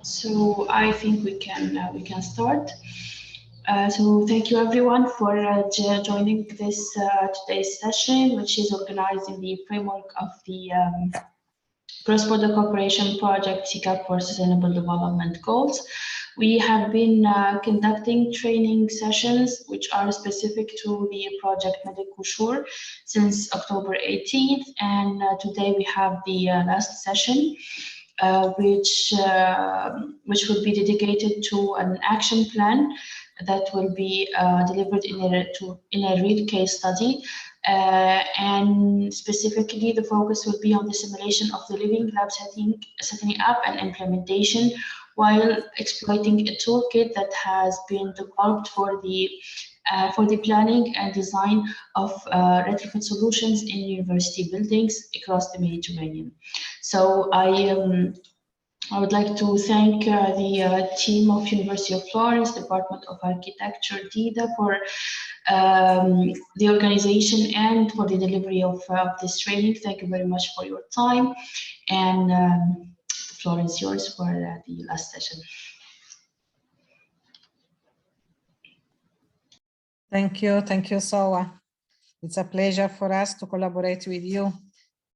So I think we can start. So thank you everyone for joining this today's session, which is organized in the framework of the Cross-Border Cooperation Project SEACAP for Sustainable Development Goals. We have been conducting training sessions which are specific to the project Medikushur since October 18th, and today we have the last session. Which will be dedicated to an action plan that will be delivered in a real case study. And specifically, the focus will be on the simulation of the living lab setting up and implementation, while exploiting a toolkit that has been developed for the planning and design of retrofit solutions in university buildings across the Mediterranean. So I would like to thank the team of University of Florence, Department of Architecture, DIDA, for the organization and for the delivery of this training. Thank you very much for your time, and the floor is yours for the last session. Thank you, Soa. It's a pleasure for us to collaborate with you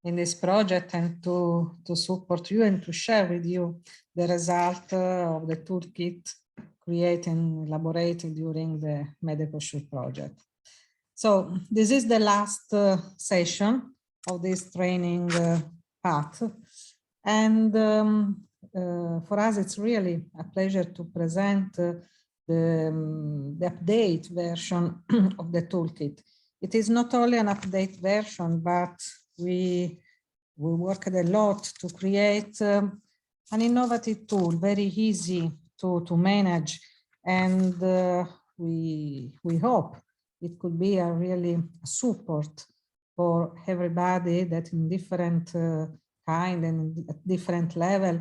in this project and to support you and to share with you the result of the toolkit created and elaborated during the Medikushur project. So this is the last session of this training path. And for us, it's really a pleasure to present the update version of the toolkit. It is not only an update version, but we worked a lot to create an innovative tool, very easy to manage, and we hope it could be a really support for everybody that in different kind and at different level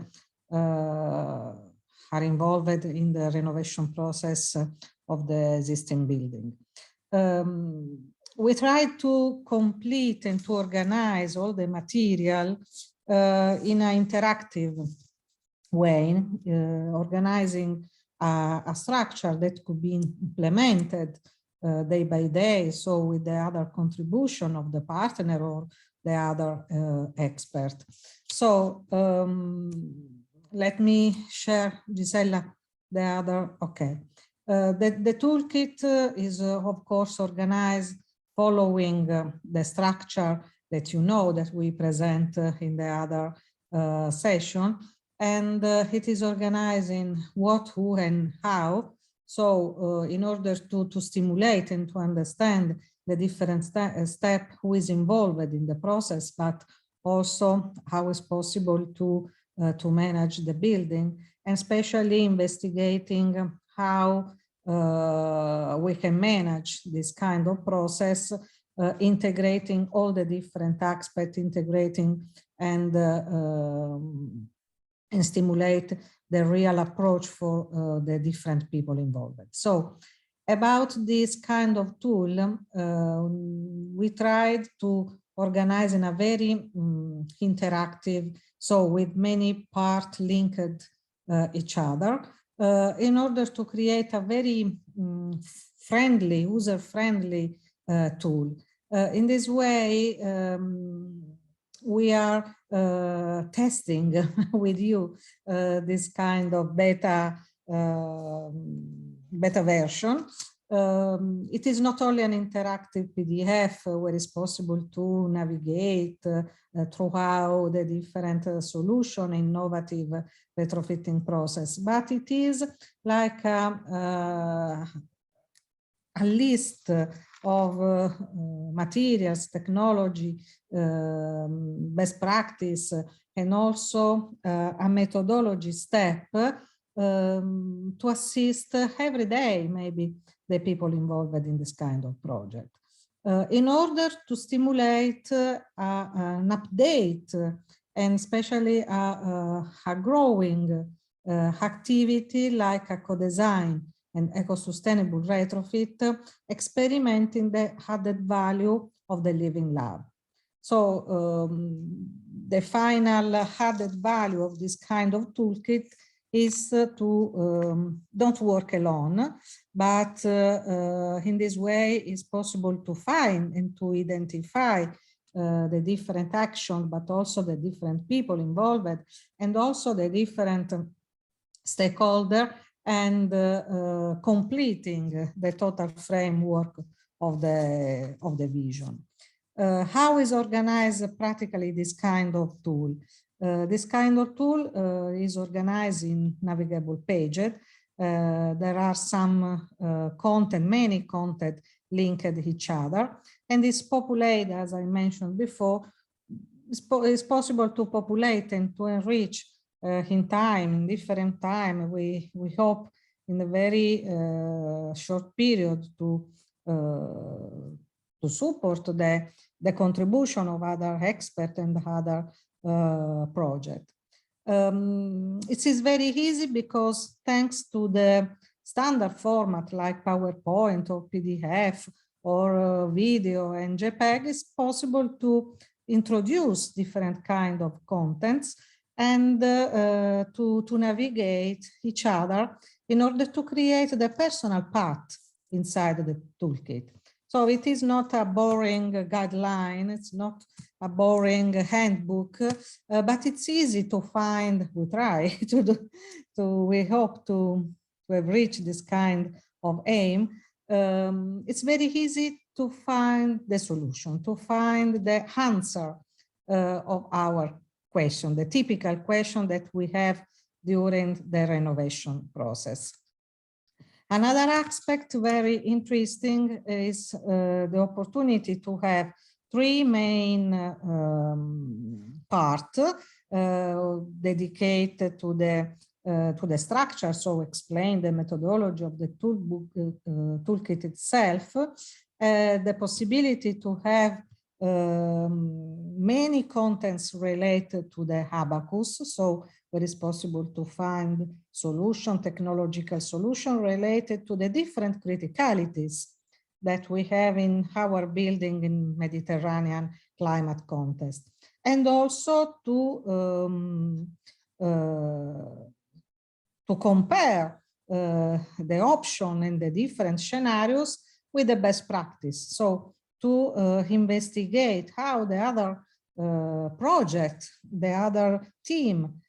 are involved in the renovation process of the existing building. We tried to complete and to organize all the material in an interactive way, organizing a structure that could be implemented day by day, so with the other contribution of the partner or the other expert. So let me share, Gisella, the other, okay. The toolkit is, of course, organized following the structure that you know that we present in the other session, and it is organized in what, who, and how. So in order to stimulate and to understand the different steps, who is involved in the process, but also how is possible to manage the building, and especially investigating how we can manage this kind of process, integrating all the different aspects, integrating and stimulate the real approach for the different people involved. So about this kind of tool, we tried to organize in a very interactive, so with many parts linked each other, in order to create a very friendly, user-friendly tool. In this way, we are testing with you this kind of beta version. It is not only an interactive PDF where it's possible to navigate throughout the different solution, innovative retrofitting process, but it is like a list of materials, technology, best practice, and also a methodology step to assist every day, maybe, the people involved in this kind of project. In order to stimulate an update and especially a growing activity like a co-design and eco-sustainable retrofit, experimenting the added value of the living lab. So the final added value of this kind of toolkit is to don't work alone, but in this way it's possible to find and to identify the different actions, but also the different people involved, and also the different stakeholders, and completing the total framework of the vision. How is organized practically this kind of tool? This kind of tool is organized in navigable pages. There are some content, many content linked each other, and it's populated, as I mentioned before. It's possible to populate and to enrich in time, in different time. We hope in a very short period to support the contribution of other experts and other projects. It is very easy because thanks to the standard format like PowerPoint or PDF or video and JPEG, it's possible to introduce different kind of contents and to navigate each other in order to create the personal path inside the toolkit. So it is not a boring guideline, it's not a boring handbook, but it's easy to find. We try to do, we hope to have reached this kind of aim. It's very easy to find the solution, to find the answer of our question, the typical question that we have during the renovation process. Another aspect very interesting is the opportunity to have three main parts dedicated to the structure, so explain the methodology of the toolkit itself, the possibility to have many contents related to the abacus, so where it's possible to find solution, technological solution related to the different criticalities that we have in our building in Mediterranean climate context, and also to compare the option and the different scenarios with the best practice. So to investigate how the other project, the other team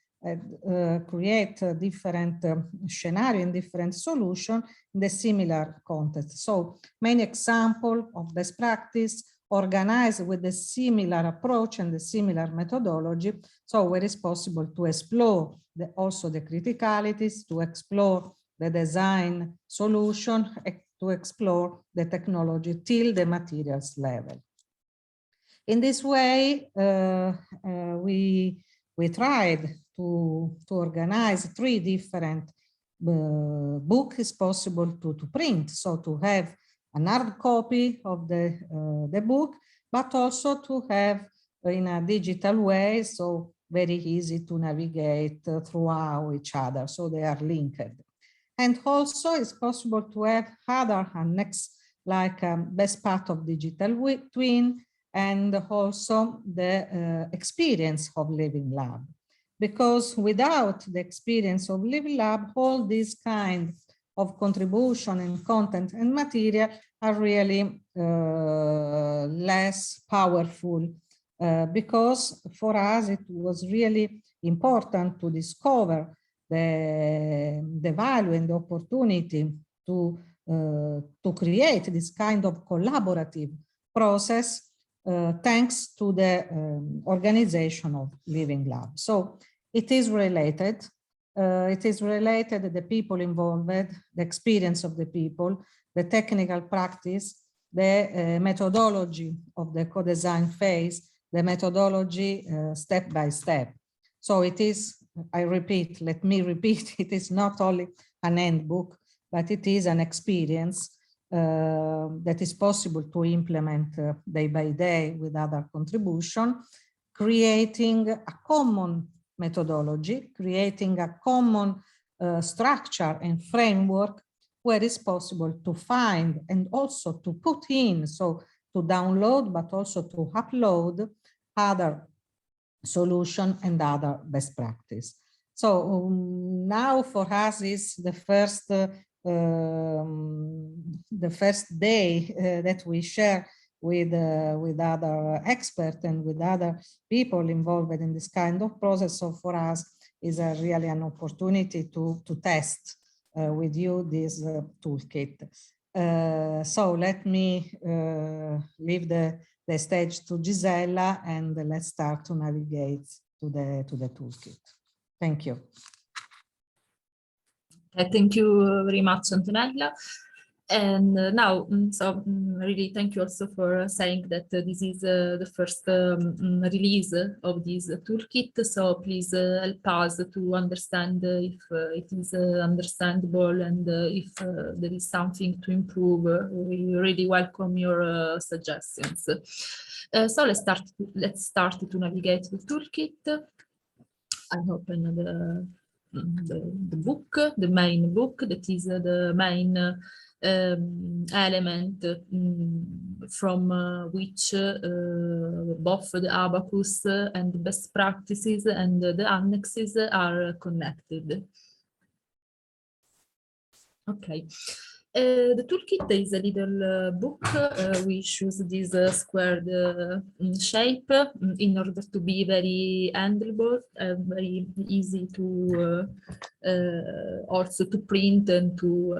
create different scenario and different solution in the similar context. So many example of best practice organized with the similar approach and the similar methodology. So where it's possible to explore also the criticalities, to explore the design solution, to explore the technology till the materials level. In this way, we tried to organize three different books is possible to print. So to have an hard copy of the book, but also to have in a digital way, so very easy to navigate throughout each other. So they are linked. And also it's possible to have other annex like best part of digital twin, and also the experience of living lab. Because without the experience of living lab, all these kind of contribution and content and material are really less powerful, because for us it was really important to discover the value and the opportunity to create this kind of collaborative process thanks to the organization of Living Lab. So it is related. The people involved, the experience of the people, the technical practice, the methodology of the co-design phase, the methodology step by step. So it is, I repeat, let me repeat, it is not only an handbook, but it is an experience that is possible to implement day by day with other contribution, creating a common methodology, creating a common structure and framework where it's possible to find and also to put in, so to download, but also to upload other solution and other best practice. So now for us is the first day that we share with other experts and with other people involved in this kind of process. So for us is really an opportunity to test with you this toolkit. So let me leave the stage to Gisella, and let's start to navigate to the toolkit. Thank you. Thank you very much, Antonella. And now, really thank you also for saying that this is the first release of this toolkit. So please help us to understand if it is understandable and if there is something to improve. We really welcome your suggestions. So let's start to navigate the toolkit. I open the book, the main book, that is the main element from which both the abacus and the best practices and the annexes are connected. Okay. The toolkit is a little book. We choose this squared shape in order to be very handleable, very easy to also to print and to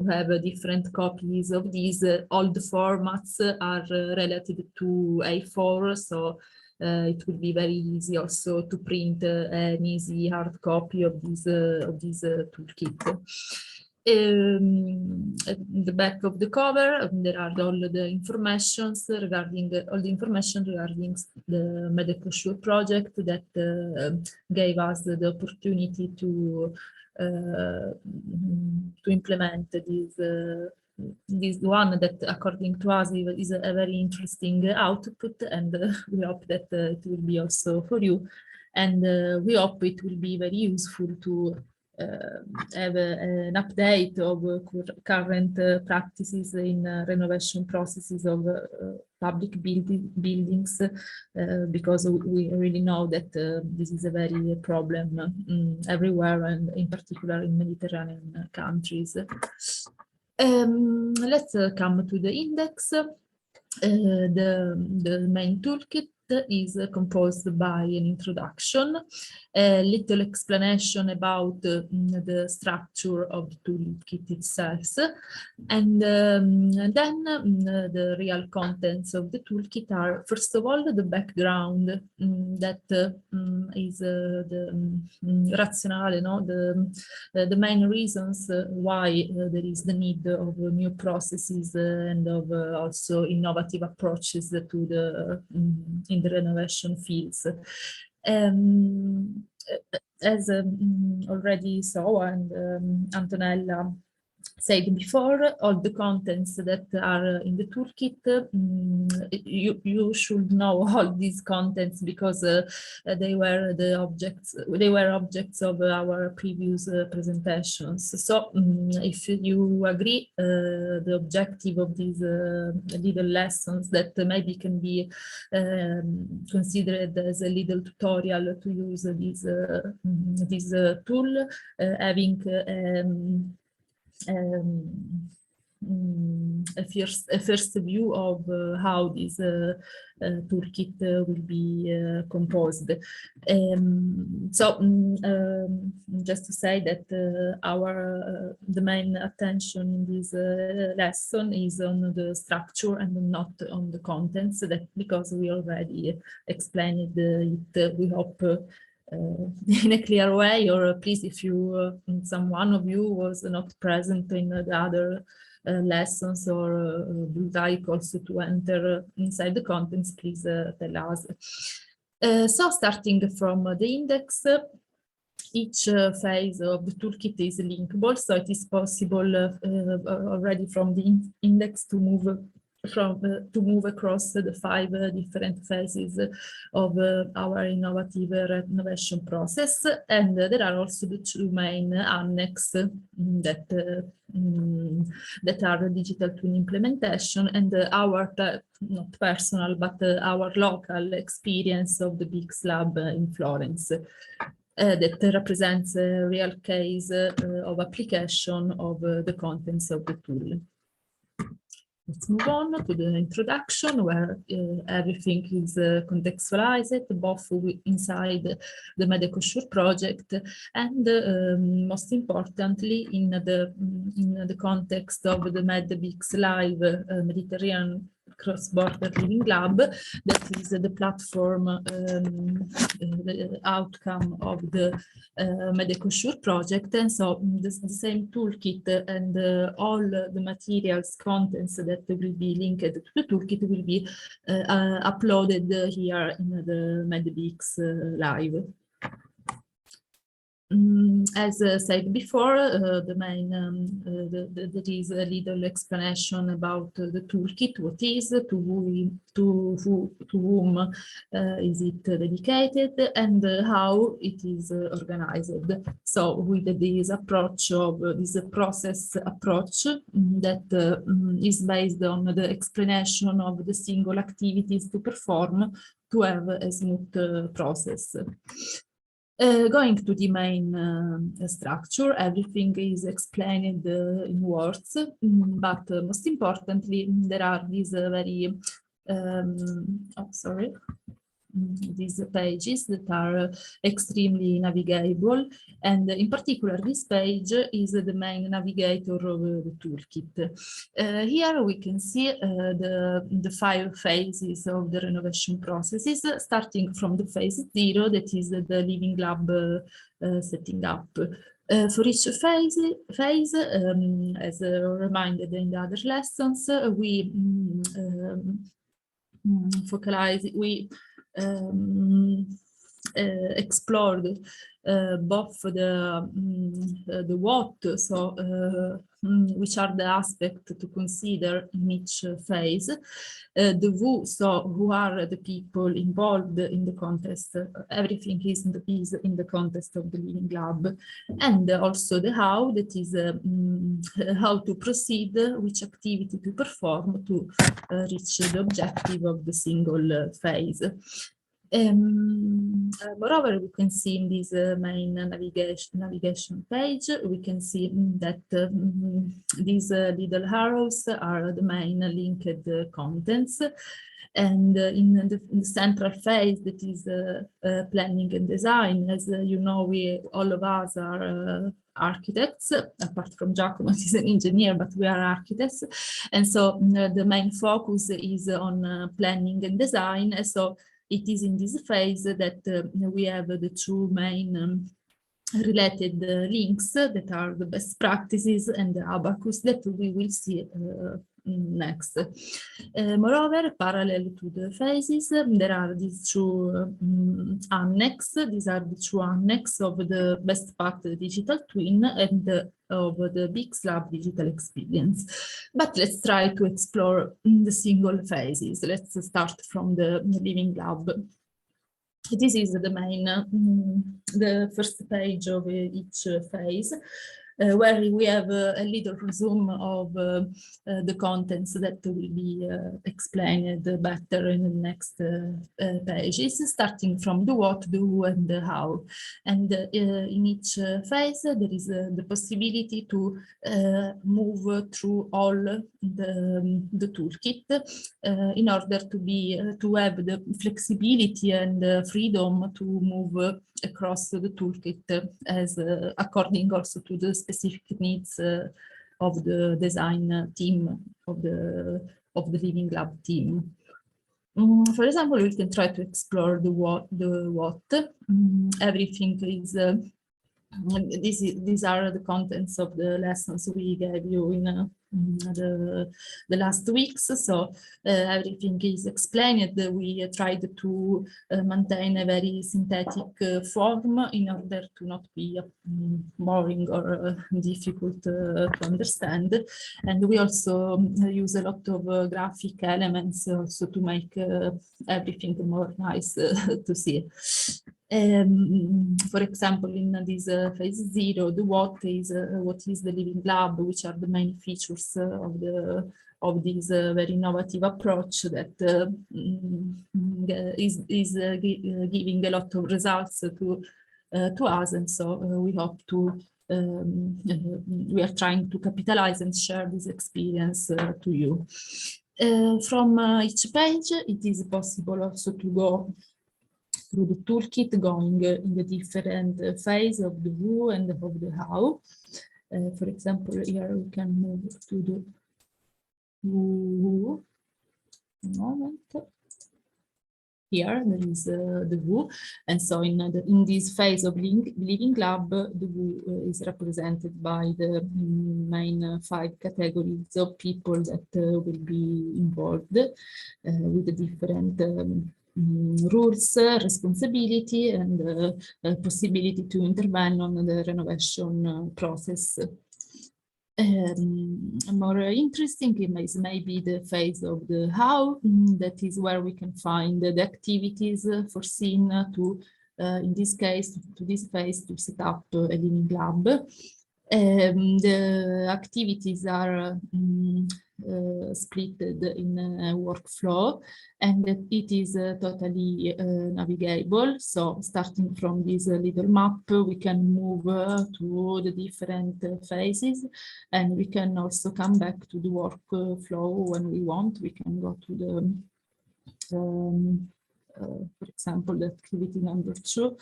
have different copies of these. All the formats are related to A4, so it will be very easy also to print an easy hard copy of this toolkit. At the back of the cover, there are all the information regarding the Medecosure project that gave us the opportunity to implement this one that, according to us, is a very interesting output, and we hope that it will be also for you, and we hope it will be very useful to have an update of current practices in renovation processes of public buildings, because we really know that this is a very problem everywhere, and in particular in Mediterranean countries. Let's come to the index. The main toolkit is composed by an introduction, a little explanation about the structure of the toolkit itself, and then the real contents of the toolkit are, first of all, the background that is the rationale, the main reasons why there is the need of new processes and of also innovative approaches to the in the renovation fields. As already saw and Antonella said before, all the contents that are in the toolkit, you should know all these contents because they were objects of our previous presentations. So if you agree, the objective of these little lessons that maybe can be considered as a little tutorial to use this tool, having a first view of how this toolkit will be composed. Just to say that the main attention in this lesson is on the structure and not on the contents, that because we already explained it, we hope in a clear way, or please, if one of you was not present in the other lessons or would like also to enter inside the contents, please tell us. So starting from the index, each phase of the toolkit is linkable, so it is possible already from the index to move to move across the 5 different phases of our innovative renovation process. And there are also the 2 main annex that are digital twin implementation and our not personal but our local experience of the big slab in Florence. That represents a real case of application of the contents of the tool. Let's move on to the introduction, where everything is contextualized, both inside the MedEcoSure project and most importantly in the context of the MedBix Live Mediterranean Cross-Border Living Lab, that is the platform the outcome of the MedEcoSure project. And so the same toolkit and all the materials contents that will be linked to the toolkit will be uploaded here in the MedBix Live. As said before, the main there is a little explanation about the toolkit, what is, to whom is it dedicated, and how it is organized. So with this approach of this process approach that is based on the explanation of the single activities to perform to have a smooth process. Going to the main structure, everything is explained in words, but most importantly, there are these very, these pages that are extremely navigable, and in particular this page is the main navigator of the toolkit. Here we can see the 5 phases of the renovation processes, starting from the phase 0, that is the living lab setting up. For each phase, as reminded in the other lessons, we explored both the what, so which are the aspects to consider in each phase, the who, so who are the people involved in the context, everything is in the context of the living lab, and also the how, that is how to proceed, which activity to perform to reach the objective of the single phase. Moreover, we can see in this main navigation page, we can see that these little arrows are the main linked contents. And in the central phase, that is planning and design, as you know, all of us are architects, apart from Giacomo, he's an engineer, but we are architects. And so the main focus is on planning and design. And so it is in this phase that we have the 2 main related links that are the best practices and the abacus that we will see next. Moreover, parallel to the phases, there are these 2 annex. These are the 2 annex of the best part digital twin and of the big slab digital experience. But let's try to explore the single phases. Let's start from the living lab. This is the main, the first page of each phase, where we have a little resume of the contents that will be explained better in the next pages, starting from the what, the who, and the how. And in each phase, there is the possibility to move through all the toolkit in order to have the flexibility and freedom to move across the toolkit as according also to the specific needs of the design team of the living lab team. For example, we can try to explore the what. Everything is these are the contents of the lessons we gave you in the last weeks. So everything is explained. We tried to maintain a very synthetic form in order to not be boring or difficult to understand. And we also use a lot of graphic elements also to make everything more nice to see. For example, in this phase 0, the what is the living lab, which are the main features of this very innovative approach that is giving a lot of results to us, and so we hope to we are trying to capitalize and share this experience to you. From each page, it is possible also to go through the toolkit, going in the different phase of the who and of the how. For example, here we can move to the who. A moment. Here there is the who, and so in this phase of living lab, the who is represented by the main 5 categories of people that will be involved with the different rules, responsibility, and possibility to intervene on the renovation process. More interesting is maybe the phase of the how, that is where we can find the activities foreseen to, in this case, to this phase, to set up a living lab. The activities are split in a workflow, and it is totally navigable. So starting from this little map, we can move to the different phases, and we can also come back to the workflow when we want. We can go to the, for example, the activity number 2,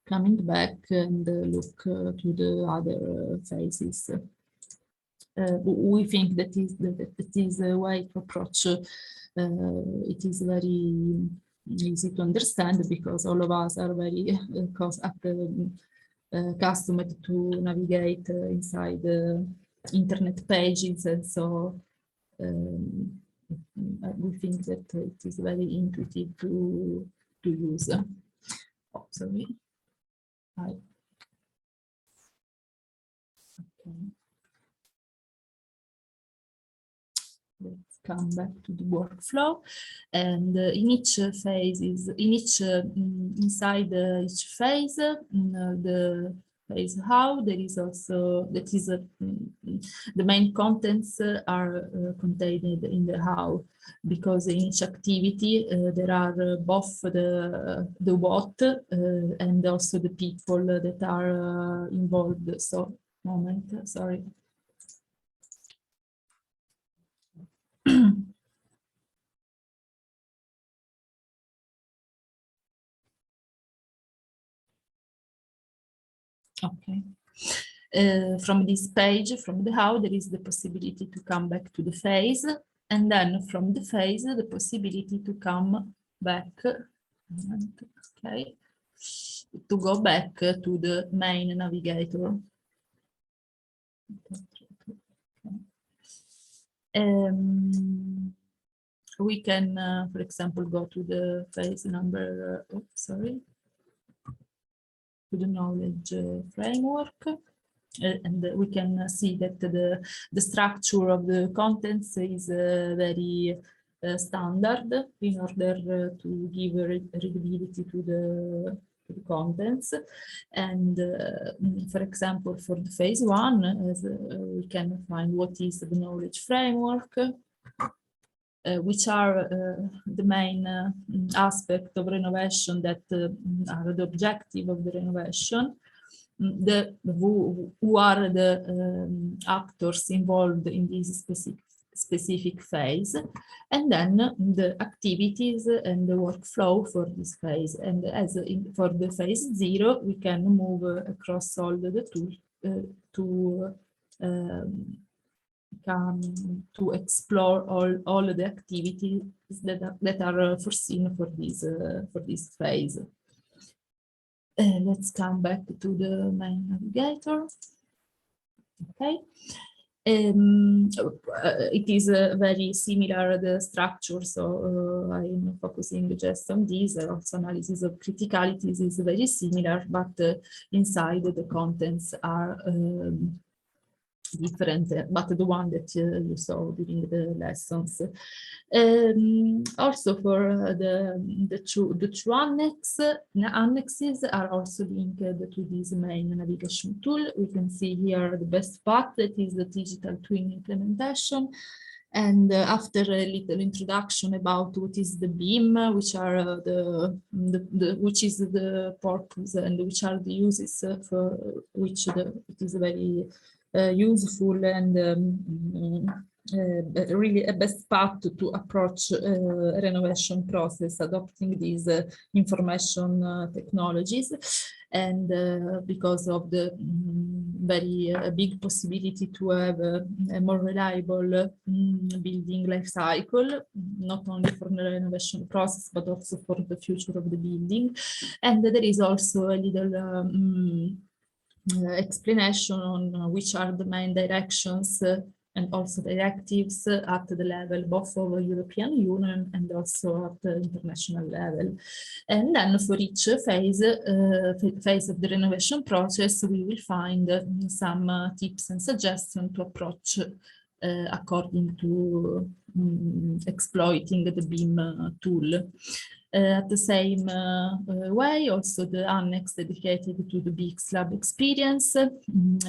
coming back and look to the other phases. We think that is a way to approach. It is very easy to understand because all of us are very accustomed to navigate inside the internet pages, and so we think that it is very intuitive to use. Oh, sorry. Hi. Okay. Let's come back to the workflow, and in each phase is inside each phase, the phase how, there is also the main contents are contained in the how, because in each activity there are both the what and also the people that are involved. So moment, sorry. Okay. From this page, from the how, there is the possibility to come back to the phase, and then from the phase, the possibility to come back, okay, to go back to the main navigator. We can, for example, go to the phase number, to the knowledge framework, and we can see that the structure of the contents is very standard in order to give readability to the contents. And for example, for the phase 1, we can find what is the knowledge framework, which are the main aspect of renovation that are the objective of the renovation, who are the actors involved in this specific phase, and then the activities and the workflow for this phase. And as for the phase 0, we can move across all the tools to explore all the activities that are foreseen for this phase. Let's come back to the main navigator. Okay, It is very similar, the structure, so I'm focusing just on this. Also, analysis of criticalities is very similar, but inside the contents are different, but the one that you saw during the lessons. Also, for the two annexes are also linked to this main navigation tool. We can see here the best path, that is the digital twin implementation. And after a little introduction about what is the BIM, which are which is the purpose and which are the uses for which it is very useful and really a best path to approach renovation process, adopting these information technologies. And because of the very big possibility to have a more reliable building life cycle, not only for the renovation process, but also for the future of the building. And there is also a little explanation on which are the main directions and also directives at the level both of the European Union and also at the international level. And then for each phase of the renovation process, we will find some tips and suggestions to approach according to exploiting the BIM tool. At the same way, also the annex dedicated to the big slab experience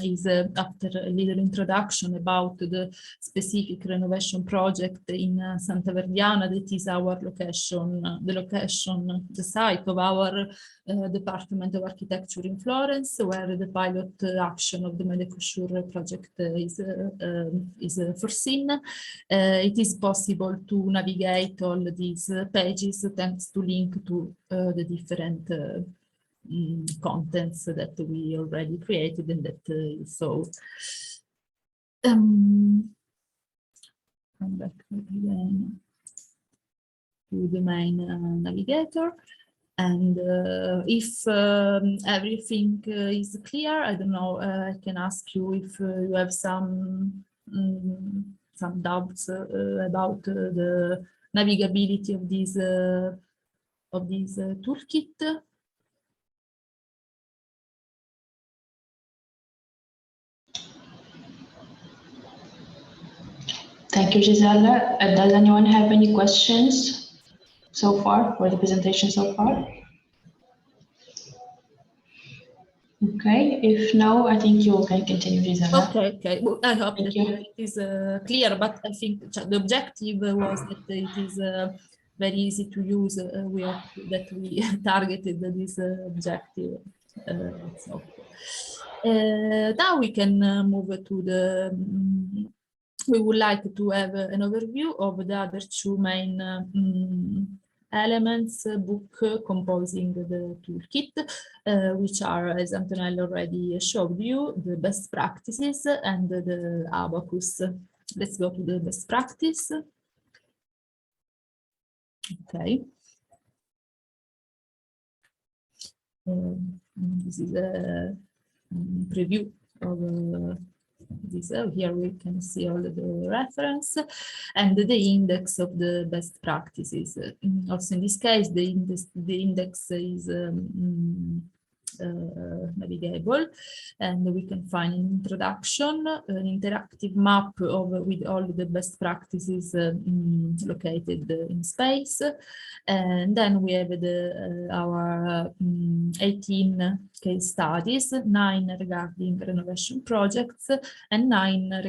is after a little introduction about the specific renovation project in Santa Verdiana. That is our location, the site of our Department of Architecture in Florence, where the pilot action of the Medecosure project is foreseen. It is possible to navigate all these pages thanks to link to the different contents that we already created and that you saw. Come back again to the main navigator. And if everything is clear, I don't know, I can ask you if you have some doubts about the navigability of this toolkit. Thank you, Gisela. Does anyone have any questions so far for the presentation so far? Okay, if no, I think you can continue, Gisela. Okay. Well, I hope that it is clear, but I think the objective was that it is very easy to use. We hope that we targeted this objective. So now we can move to the. We would like to have an overview of the other two main elements book composing the toolkit, which are, as Antonella already showed you, the best practices and the abacus. Let's go to the best practice. Okay. This is a preview of this. Here we can see all the reference and the index of the best practices. Also in this case, the index is navigable, and we can find an introduction, an interactive map with all the best practices located in space, and then we have our 18 case studies, 9 regarding renovation projects and 9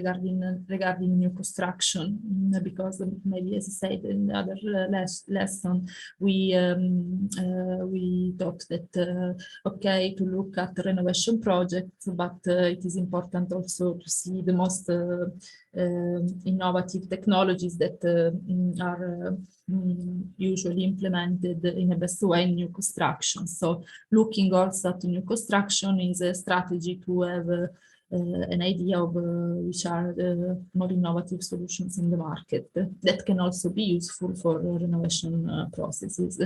regarding new construction, because maybe, as I said in the other lesson, we thought that okay, to look at renovation projects, but it is important also to see the most innovative technologies that are usually implemented in a best way in new construction. So looking also at new construction is a strategy to have an idea of which are the more innovative solutions in the market that can also be useful for renovation processes.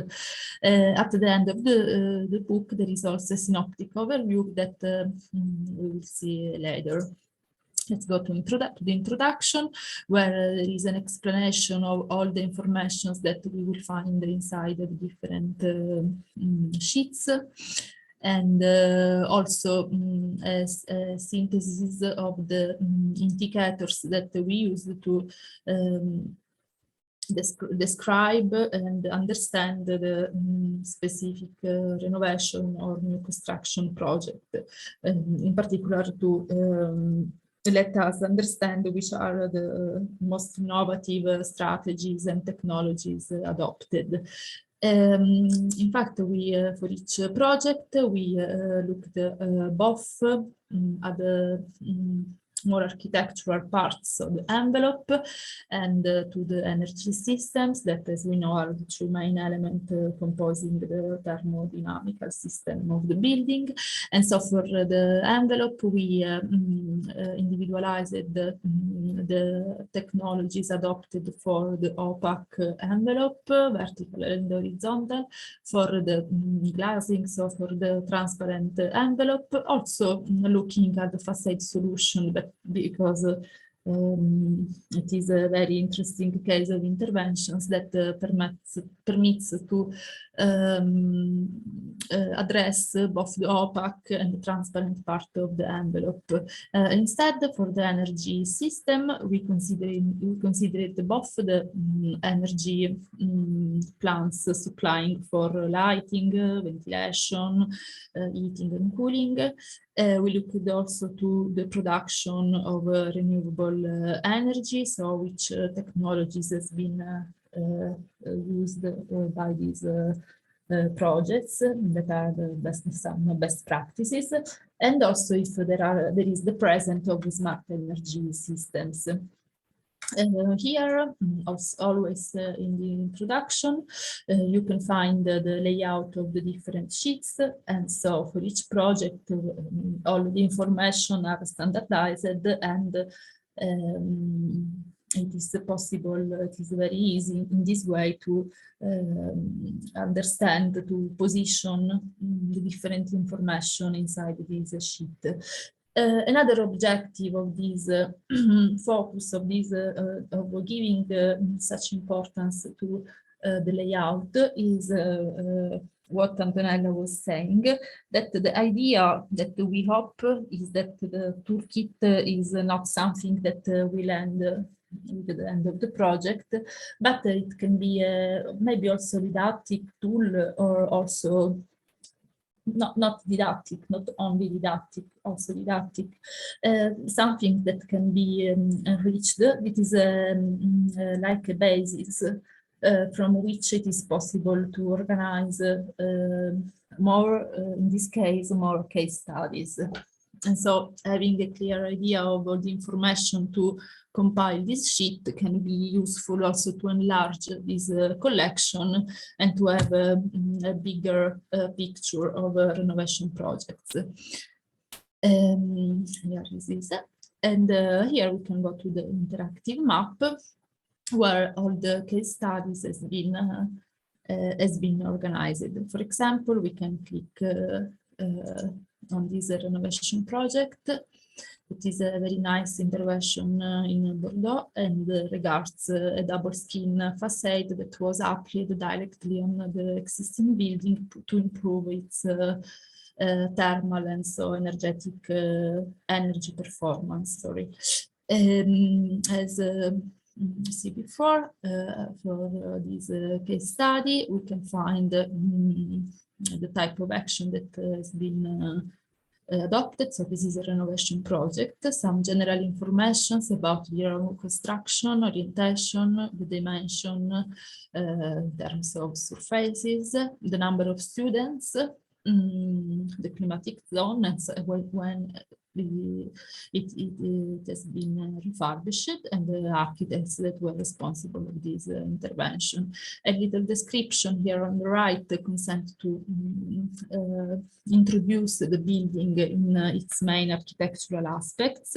At the end of the book, there is also a synoptic overview that we will see later. let's go to the introduction, where there is an explanation of all the information that we will find inside the different sheets, and also as a synthesis of the indicators that we use to describe and understand the specific renovation or new construction project, in particular to let us understand which are the most innovative strategies and technologies adopted. In fact, we for each project we looked both at the more architectural parts of the envelope and to the energy systems that, as we know, are the two main elements composing the thermodynamical system of the building. And so for the envelope, we individualized the technologies adopted for the opaque envelope, vertical and horizontal, for the glazing, so for the transparent envelope, also looking at the facade solution, but because it is a very interesting case of interventions that permits to address both the opaque and the transparent part of the envelope. Instead, for the energy system, we considered both the energy plants supplying for lighting, ventilation, heating and cooling. We looked also to the production of renewable energy, so which technologies has been used by these projects that are some best practices, and also if there is the presence of smart energy systems. Here, always in the introduction, you can find the layout of the different sheets, and so for each project, all the information are standardized, and it is possible, it is very easy in this way to understand, to position the different information inside this sheet. Another objective of this focus of this of giving such importance to the layout is what Antonella was saying, that the idea that we hope is that the toolkit is not something that will end with the end of the project, but it can be maybe also didactic tool, or also not didactic, not only didactic, also didactic, something that can be enriched. It is like a basis from which it is possible to organize more, in this case, more case studies. And so having a clear idea of all the information to compile this sheet can be useful also to enlarge this collection and to have a bigger picture of renovation projects. Here is this. And here we can go to the interactive map where all the case studies has been organized. For example, we can click on this renovation project. It is a very nice intervention in Bordeaux and regards a double skin facade that was applied directly on the existing building to improve its thermal and so energetic energy performance. Sorry. As see before, for this case study, we can find the type of action that has been adopted. So this is a renovation project, some general information about the construction, orientation, the dimension in terms of surfaces, the number of students, the climatic zone, and so when it has been refurbished, and the architects that were responsible of this intervention. A little description here on the right, the consent to introduce the building in its main architectural aspects.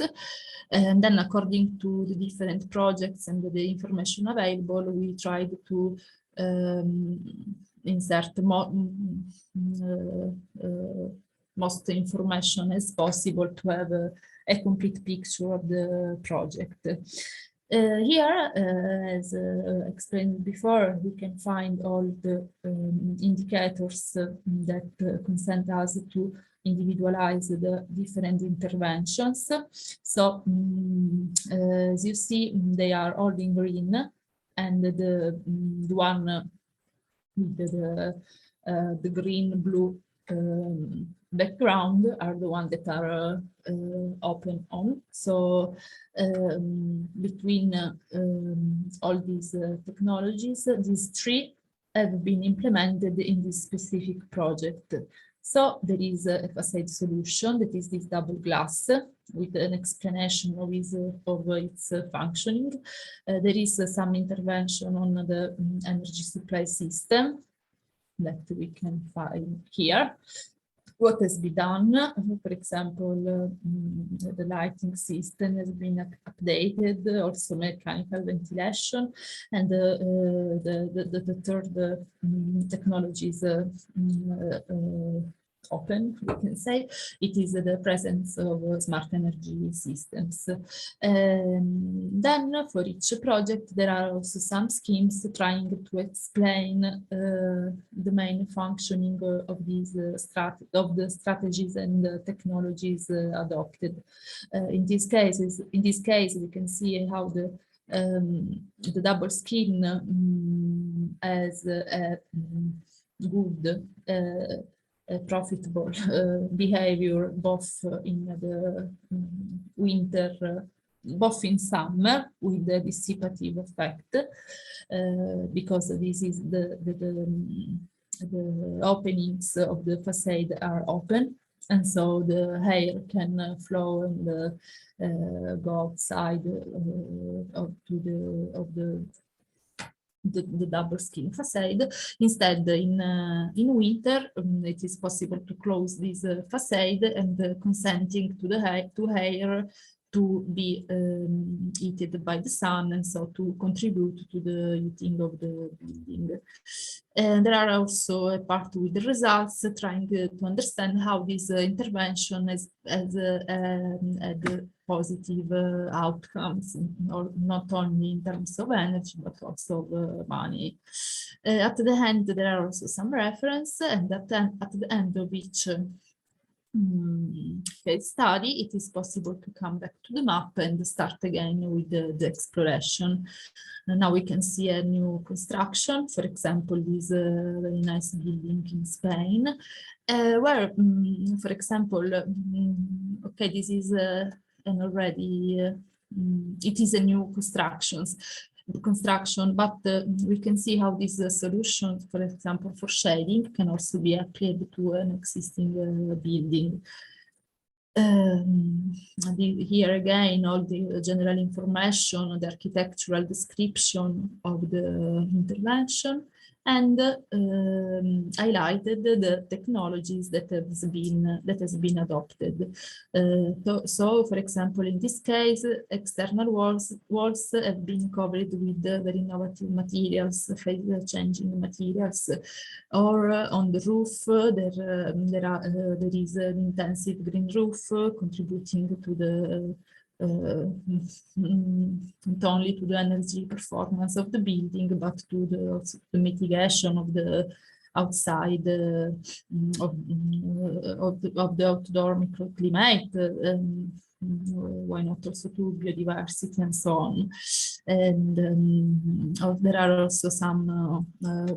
And then according to the different projects and the information available, we tried to insert most information as possible to have a complete picture of the project. Here, as explained before, we can find all the indicators that consent us to individualize the different interventions. So, as you see, they are all in green, and the one with the green-blue background are the ones that are open on. So between all these technologies, these three have been implemented in this specific project. So there is a facade solution that is this double glass with an explanation of its functioning. There is some intervention on the energy supply system that we can find here. What has been done, for example, the lighting system has been updated, also mechanical ventilation, and the third technology is open, we can say. It is the presence of smart energy systems. Then for each project, there are also some schemes trying to explain the main functioning of these strategies and technologies adopted. In this case, we can see how the double skin has a good profitable behavior both in the winter, both in summer with the dissipative effect, because this is the openings of the facade are open, and so the air can flow and go outside the double skin facade. Instead, in winter, it is possible to close this facade and consenting to the air to be heated by the sun, and so to contribute to the heating of the building. And there are also a part with the results trying to understand how this intervention has had positive outcomes, or not only in terms of energy, but also of money. At the end, there are also some reference, and at the end of each case study, it is possible to come back to the map and start again with the exploration. And now we can see a new construction, for example, this very nice building in Spain, where, for example, okay, this is an already, it is a new construction, but we can see how this solution, for example, for shading, can also be applied to an existing building. Here again, all the general information, the architectural description of the intervention, and highlighted the technologies that has been adopted. So, for example, in this case, external walls have been covered with very innovative materials, phase-changing materials, or on the roof there is an intensive green roof contributing to the not only to the energy performance of the building, but to the mitigation of the outside of the outdoor microclimate, why not also to biodiversity and so on. And there are also some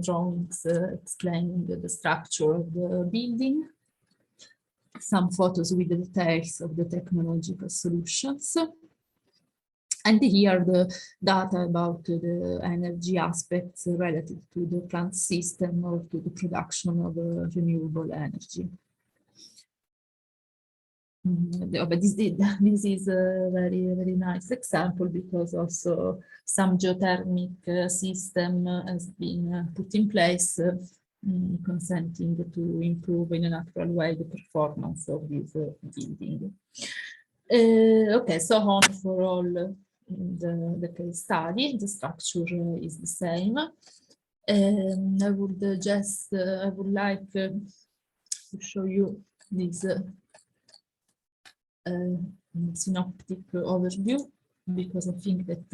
drawings explaining the structure of the building, some photos with the details of the technological solutions. And here the data about the energy aspects relative to the plant system or to the production of renewable energy. But this is a very, very nice example, because also some geothermic system has been put in place, consenting to improve in a natural way the performance of this building. Okay, so on for all the case study, the structure is the same. And I would like to show you this synoptic overview, because I think that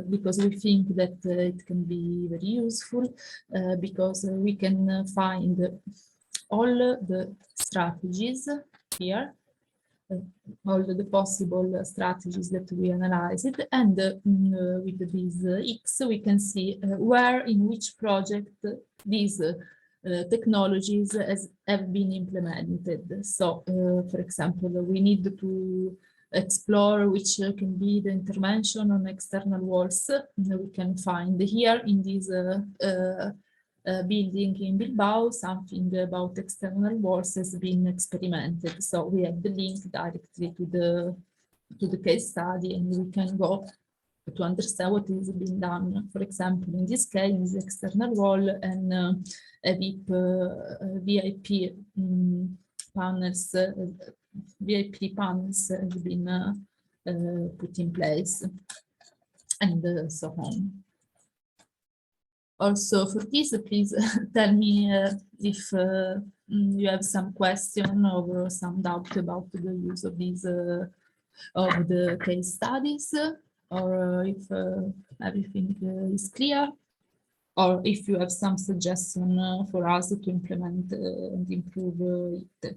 because we think that it can be very useful, because we can find all the strategies here, all the possible strategies that we analyzed, and with this X we can see where in which project these technologies have been implemented. So, for example, we need to explore which can be the intervention on external walls. We can find here in this building in Bilbao, something about external walls has been experimented. So we have the link directly to the case study, and we can go to understand what is being done. For example, in this case, external wall and a VIP panels, VIP panels have been put in place, and so on. Also, for this, please tell me if you have some question or some doubt about the use of these of the case studies, or if everything is clear, or if you have some suggestion for us to implement and improve it.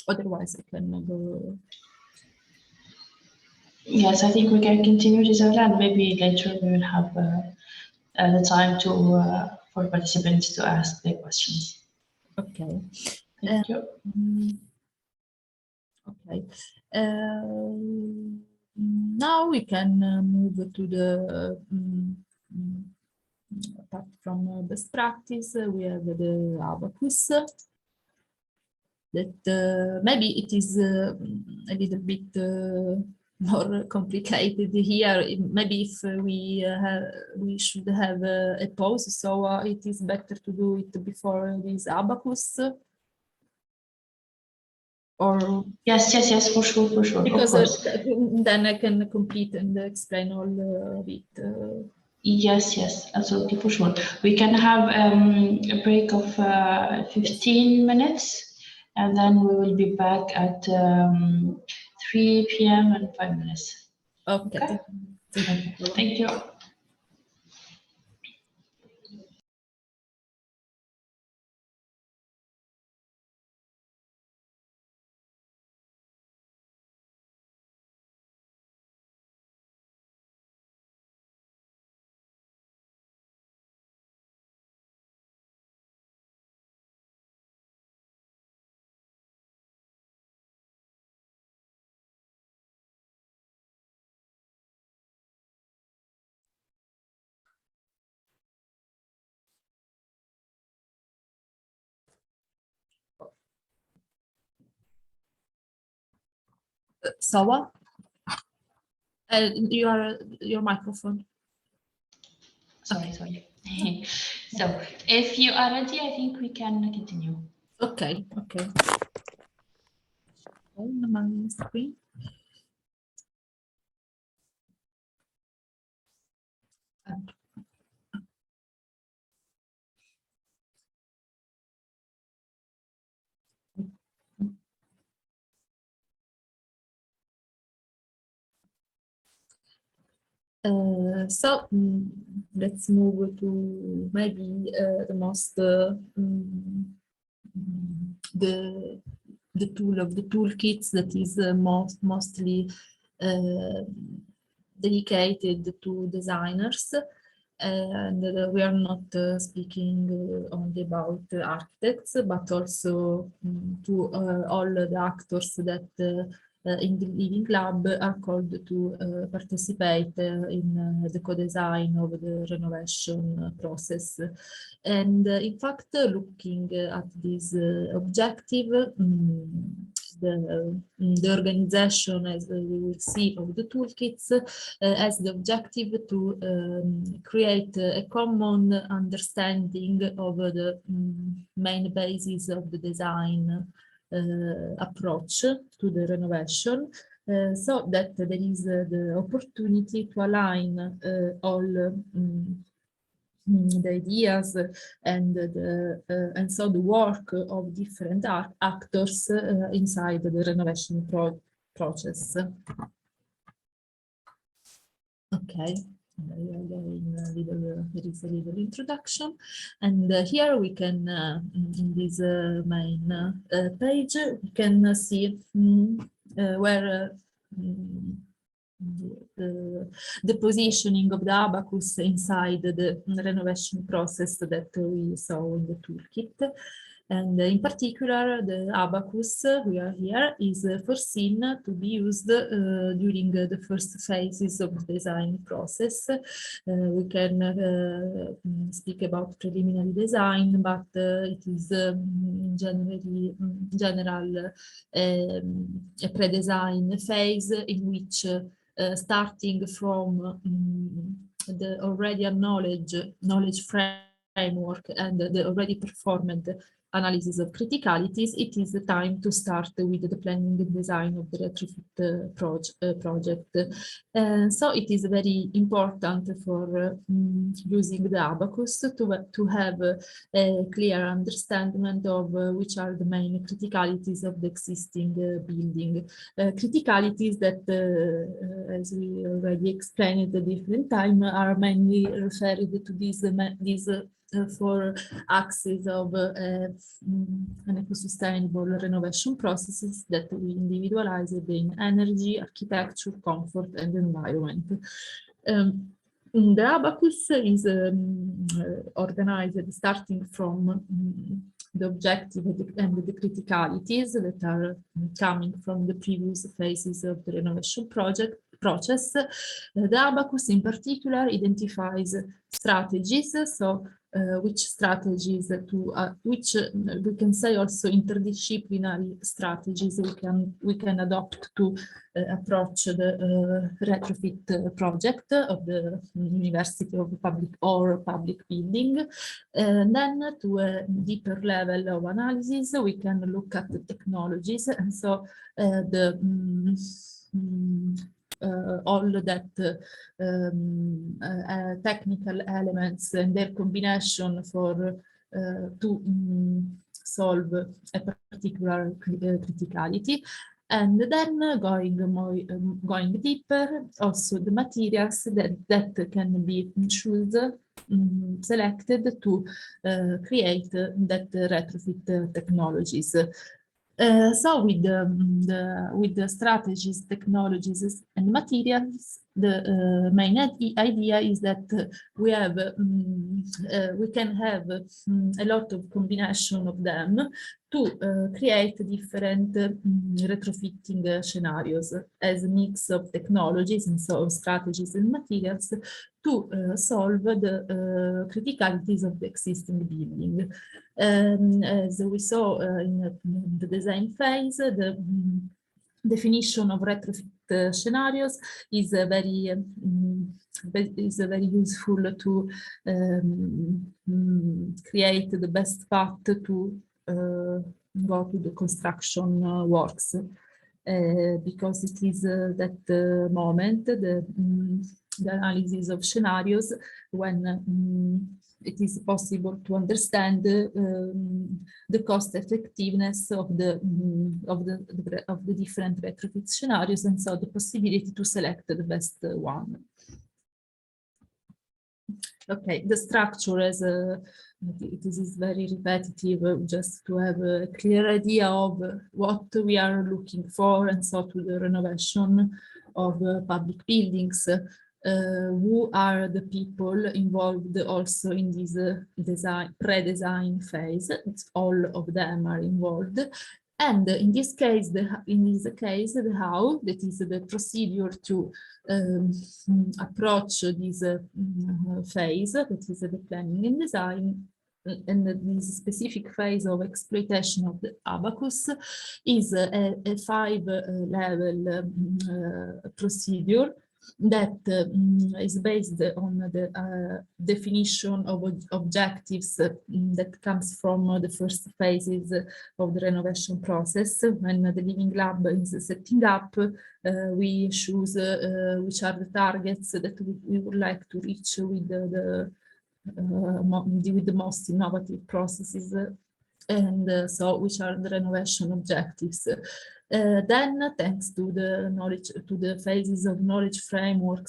Otherwise, I can go. Yes, I think we can continue, Gisela, and maybe later we will have the time to for participants to ask their questions. Okay. Thank you. Okay. Now we can move to the apart from best practice. We have the abacus. That maybe it is a little bit more complicated here. Maybe if we should have a pause, so it is better to do it before this abacus. Or yes, for sure. Because then I can complete and explain all of it. Yes, absolutely, for sure. We can have a break of 15 minutes. And then we will be back at 3 p.m. and 5 minutes. Okay. Thank you. Sawa, your microphone. Sorry. So if you are ready, I think we can continue. Okay. On my screen. So let's move to maybe the most the tool of the toolkits that is mostly dedicated to designers, and we are not speaking only about architects, but also to all the actors that in the Living Lab are called to participate in the co-design of the renovation process. And in fact, looking at this objective, the organization, as we will see, of the toolkits has the objective to create a common understanding of the main basis of the design approach to the renovation, so that there is the opportunity to align all the ideas and so the work of different actors inside the renovation process. Okay. There is a little introduction, and here we can, in this main page, we can see where the positioning of the abacus inside the renovation process that we saw in the toolkit. And in particular, the abacus we are here is foreseen to be used during the first phases of the design process. We can speak about preliminary design, but it is general a pre-design phase in which starting from the already knowledge framework and the already performed analysis of criticalities, it is the time to start with the planning and design of the retrofit project. So it is very important for using the abacus to have a clear understanding of which are the main criticalities of the existing building. Criticalities that, as we already explained at different time, are mainly referred to these four axes of an eco-sustainable renovation processes that we individualize in energy, architecture, comfort, and environment. The abacus is organized starting from the objective and the criticalities that are coming from the previous phases of the renovation process. The abacus in particular identifies strategies, so which strategies which we can say also interdisciplinary strategies we can adopt to approach the retrofit project of the University of public building. Then to a deeper level of analysis, we can look at the technologies, and so all that technical elements and their combination for to solve a particular criticality. And then going deeper, also the materials that can be selected to create that retrofit technologies. So with the strategies, technologies, and materials, the main idea is that we can have a lot of combination of them to create different retrofitting scenarios as a mix of technologies and so strategies and materials to solve the criticalities of the existing building. As we saw in the design phase, the definition of retrofit scenarios is very useful to create the best path to go to the construction works, because it is that moment, the analysis of scenarios, when it is possible to understand the cost effectiveness of the different retrofit scenarios, and so the possibility to select the best one. Okay, the structure as it is very repetitive, just to have a clear idea of what we are looking for, and so to the renovation of public buildings. Who are the people involved also in this pre-design phase? All of them are involved. And in this case, the how, that is the procedure to approach this phase, that is the planning and design, and this specific phase of exploitation of the abacus is a 5-level procedure that is based on the definition of objectives that comes from the first phases of the renovation process. When the Living Lab is setting up, we choose which are the targets that we would like to reach with the with the most innovative processes, and so which are the renovation objectives. Then, thanks to the knowledge, to the phases of knowledge framework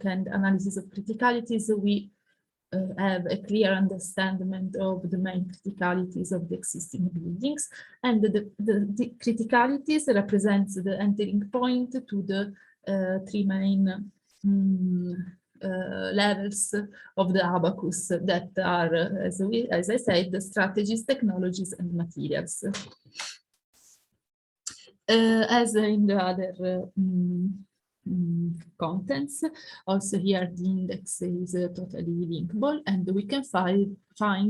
and analysis of criticalities, we have a clear understanding of the main criticalities of the existing buildings, and the criticalities represents the entering point to the three main levels of the abacus that are, as I said, the strategies, technologies, and materials. As in the other contents, also here the index is totally linkable, and we can find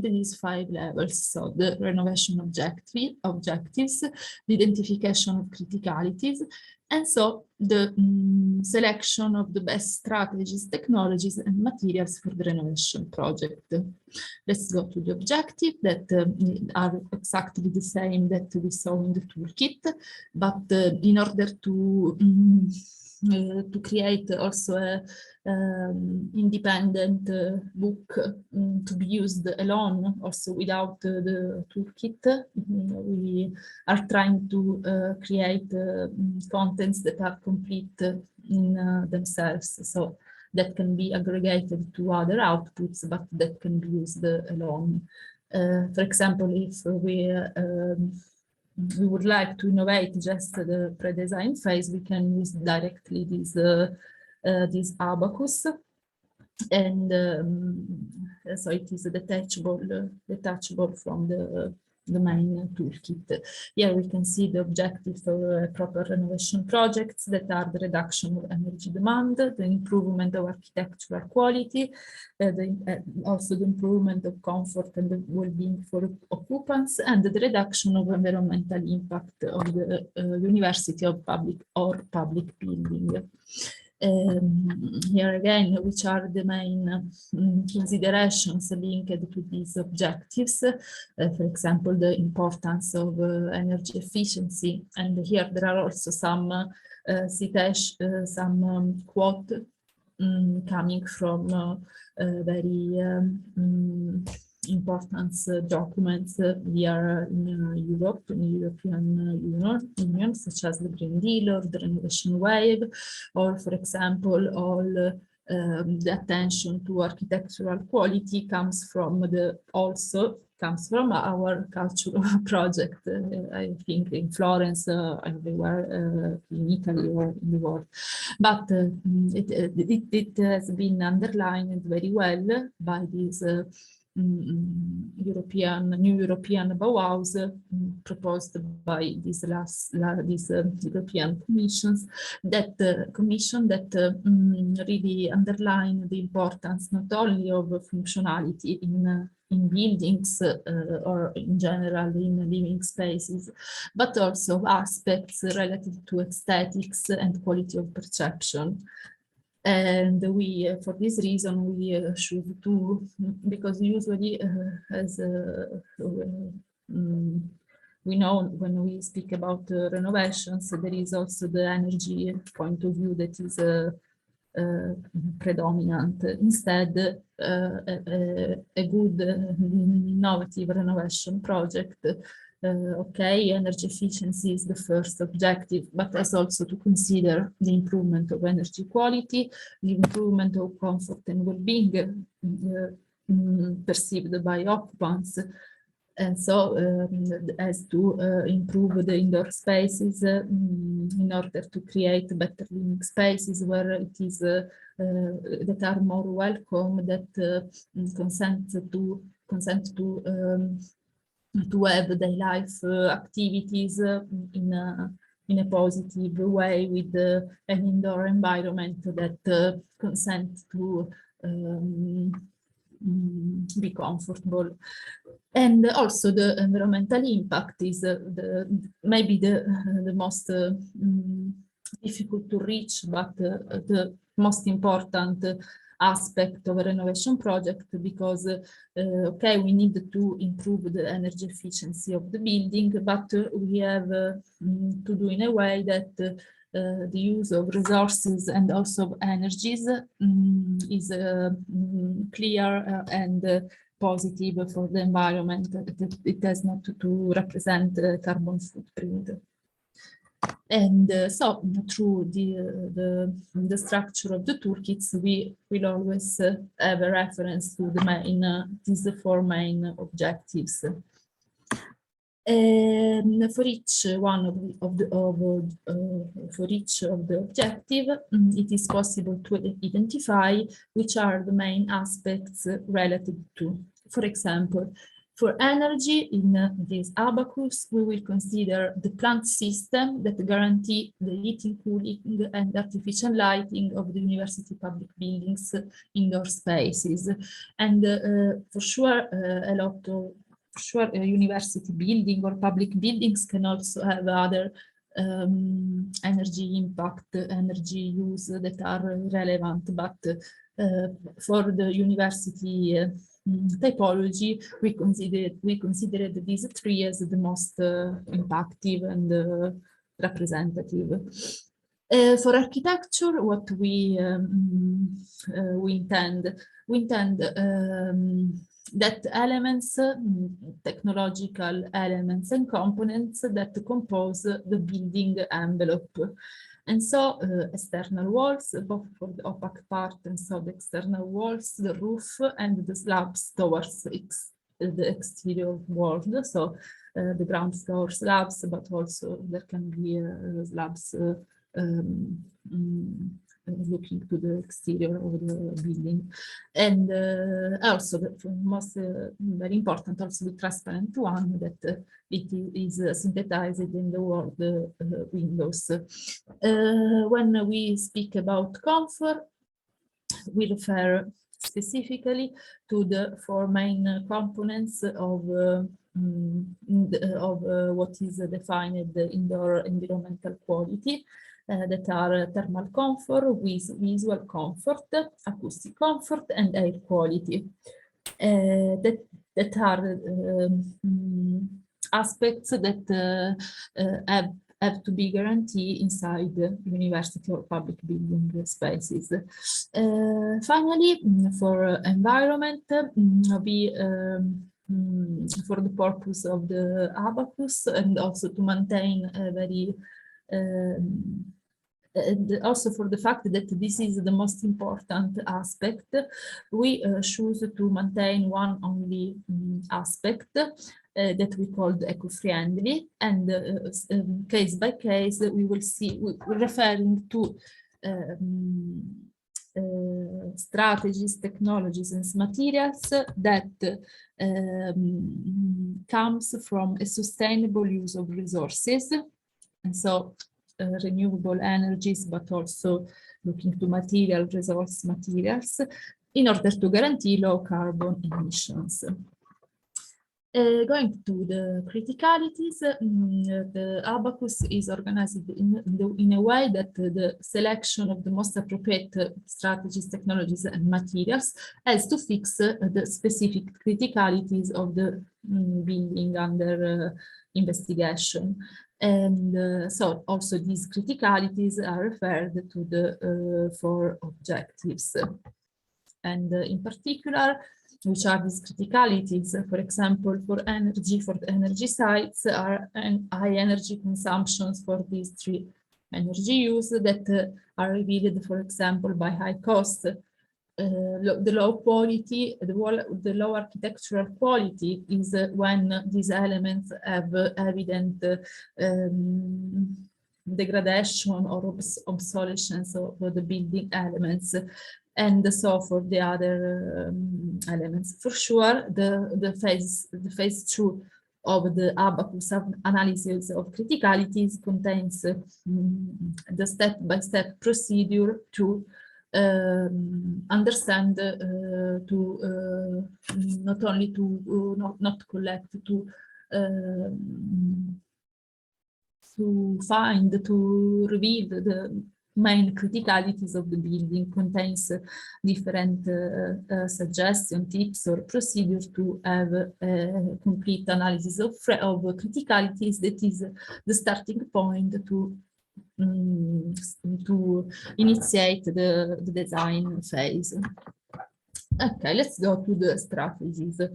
these 5 levels. So the renovation objectives, the identification of criticalities, and so the selection of the best strategies, technologies, and materials for the renovation project. Let's go to the objective that are exactly the same that we saw in the toolkit, but in order to create also a independent book to be used alone, also without the toolkit, we are trying to create contents that are complete in themselves, so that can be aggregated to other outputs, but that can be used alone. For example, if we would like to innovate just the pre-design phase, we can use directly this abacus, and so it is detachable from the main toolkit. Here we can see the objectives for proper renovation projects that are the reduction of energy demand, the improvement of architectural quality, also the improvement of comfort and the well-being for occupants, and the reduction of environmental impact of the university or public building. Here again, which are the main considerations linked to these objectives, for example, the importance of energy efficiency, and here there are also some quote coming from very important documents here in Europe, in the European Union, such as the Green Deal or the Renovation Wave, or, for example, all the attention to architectural quality comes from our cultural project, I think in Florence, everywhere in Italy or in the world. But it has been underlined very well by this new European Bauhaus proposed by these European commissions, that really underline the importance not only of functionality in buildings or in general in living spaces, but also aspects related to aesthetics and quality of perception. And we, for this reason, we should do, because usually, as we know, when we speak about renovations, there is also the energy point of view that is predominant. Instead, a good innovative renovation project, okay, energy efficiency is the first objective, but has also to consider the improvement of energy quality, the improvement of comfort and well-being perceived by occupants, and so as to improve the indoor spaces in order to create better living spaces where it is that are more welcome, that consent to have their life activities in a positive way, with an indoor environment that consent to be comfortable. And also the environmental impact is maybe the most difficult to reach, but the most important aspect of a renovation project, because okay, we need to improve the energy efficiency of the building, but we have to do in a way that the use of resources and also of energies is clear and positive for the environment. It has not to represent carbon footprint. And so through the structure of the toolkits, we will always have a reference to the main, these four main objectives. For each one for each of the objective, it is possible to identify which are the main aspects related to. For example, for energy in this abacus, we will consider the plant system that guarantee the heating, cooling, and artificial lighting of the university public buildings, indoor spaces, and for sure a university building or public buildings can also have other energy impact, energy use that are relevant, but for the university typology, we considered these three as the most impactful and representative. For architecture, what we intend that elements, technological elements and components that compose the building envelope. And so external walls, both for the opaque part, and so the external walls, the roof, and the slabs towards the exterior world. So the ground floor slabs, but also there can be slabs looking to the exterior of the building. And also the most very important, also the transparent one, that it is synthesized in the word windows. When we speak about comfort, we refer specifically to the four main components of what is defined indoor environmental quality. That are thermal comfort, visual comfort, acoustic comfort, and air quality. That are aspects that have to be guaranteed inside the university or public building spaces. Finally, for environment, for the purpose of the abacus and also to maintain a very also for the fact that this is the most important aspect, we choose to maintain one only aspect that we called eco-friendly, and case by case we will see, we're referring to strategies, technologies, and materials that comes from a sustainable use of resources, and so renewable energies, but also looking to resource materials, in order to guarantee low carbon emissions. Going to the criticalities, the abacus is organized in a way that the selection of the most appropriate strategies, technologies, and materials has to fix the specific criticalities of the building under investigation. And so also these criticalities are referred to the four objectives. And in particular, which are these criticalities? For example, for the energy sites are high energy consumptions for these three energy use that are revealed, for example, by high cost. The low quality, the low architectural quality is when these elements have evident degradation or obsolescence of the building elements. And so for the other elements, for sure, the phase 2 of the abacus analysis of criticalities contains the step-by-step procedure to understand, not only to not collect, to find, to reveal the main criticalities of the building, contains different suggestions, tips, or procedures to have a complete analysis of criticalities that is the starting point to to initiate the design phase. Okay, let's go to the strategies. The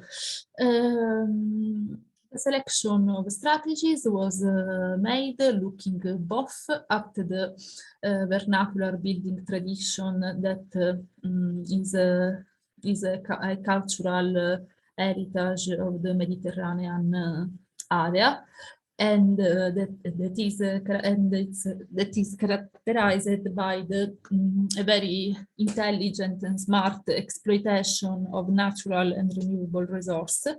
selection of strategies was made looking both at the vernacular building tradition that is a cultural heritage of the Mediterranean area, and that is characterized by the a very intelligent and smart exploitation of natural and renewable resources,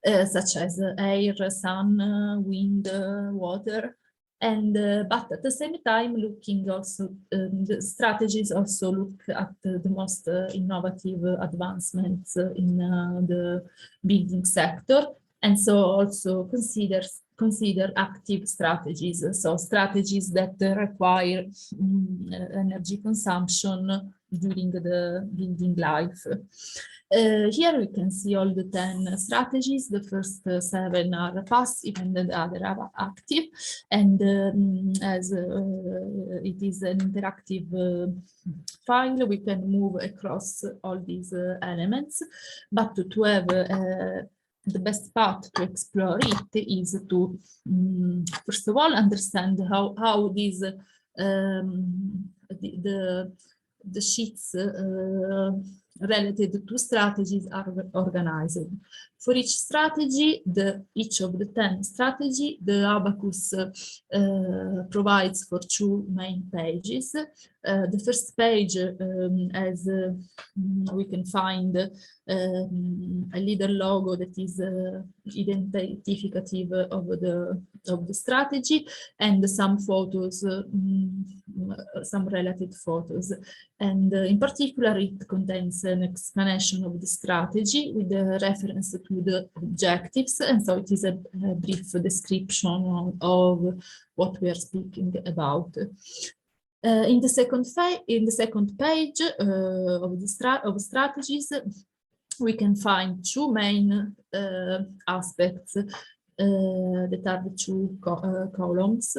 such as air, sun, wind, water, and but at the same time looking also the strategies also look at the most innovative advancements in the building sector, and so also consider active strategies, so strategies that require energy consumption during the building life. Here we can see all the 10 strategies. The first 7 are passive and the other are active. And as it is an interactive file, we can move across all these elements. But to have the best part to explore it is to, first of all, understand how these the sheets related to strategies are organized. For each strategy, each of the 10 strategy, the abacus provides for 2 main pages. The first page, as we can find a little logo that is identificative of the strategy, and some photos, some related photos. And in particular, it contains an explanation of the strategy with a reference to the objectives, and so it is a brief description of what we are speaking about. In the second page of strategies, we can find 2 main aspects that are the 2 columns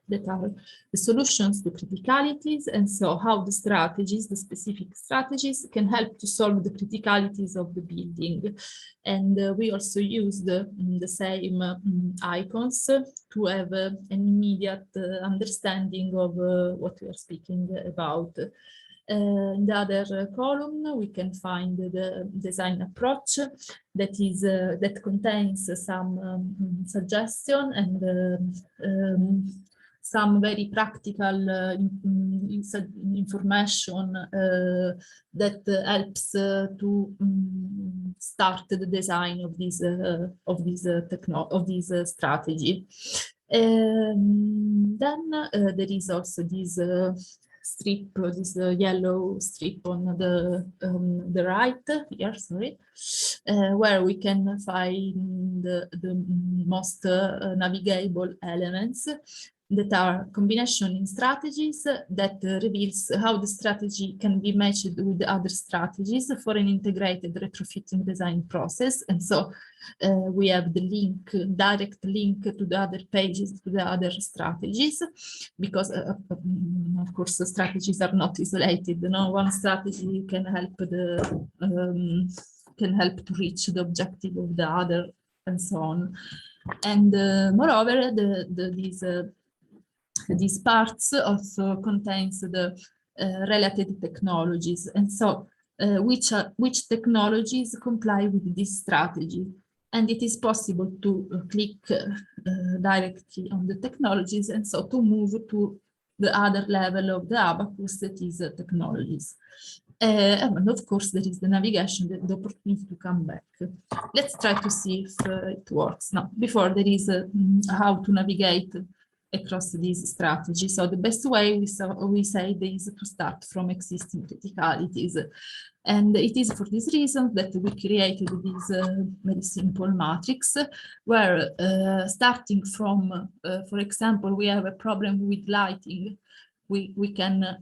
that are the solutions to criticalities, and so how the strategies, the specific strategies, can help to solve the criticalities of the building. And we also use the same icons to have an immediate understanding of what we are speaking about. In the other column, we can find the design approach that contains some suggestion and some very practical information that helps to start the design of this strategy. Then there is also this strip, this yellow strip on the right here, sorry, where we can find the most navigable elements that are combination in strategies that reveals how the strategy can be matched with other strategies for an integrated retrofitting design process. And so we have the direct link to the other pages, to the other strategies, because of course the strategies are not isolated. No one strategy can help to reach the objective of the other, and so on. And moreover, these parts also contains the related technologies, and so which technologies comply with this strategy. And it is possible to click directly on the technologies, and so to move to the other level of the abacus, that is technologies. And of course, there is the navigation, the opportunity to come back. Let's try to see if it works. Now, before there is how to navigate across these strategies. So the best way we say is to start from existing criticalities. And it is for this reason that we created this very simple matrix where starting from, for example, we have a problem with lighting. We can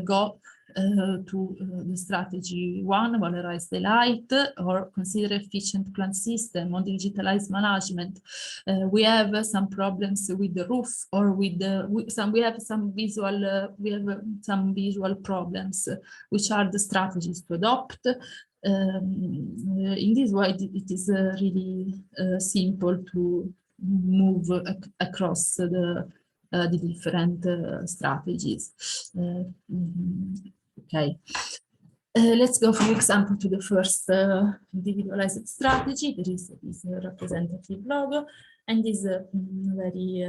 go to the strategy 1, valorize the light, or consider efficient plant system, or digitalized management. We have some problems with the roof, or with the we have some visual problems. Which are the strategies to adopt? In this way, it is really simple to move across the different strategies. Okay, let's go, for example, to the first individualized strategy. There is this representative logo, and this very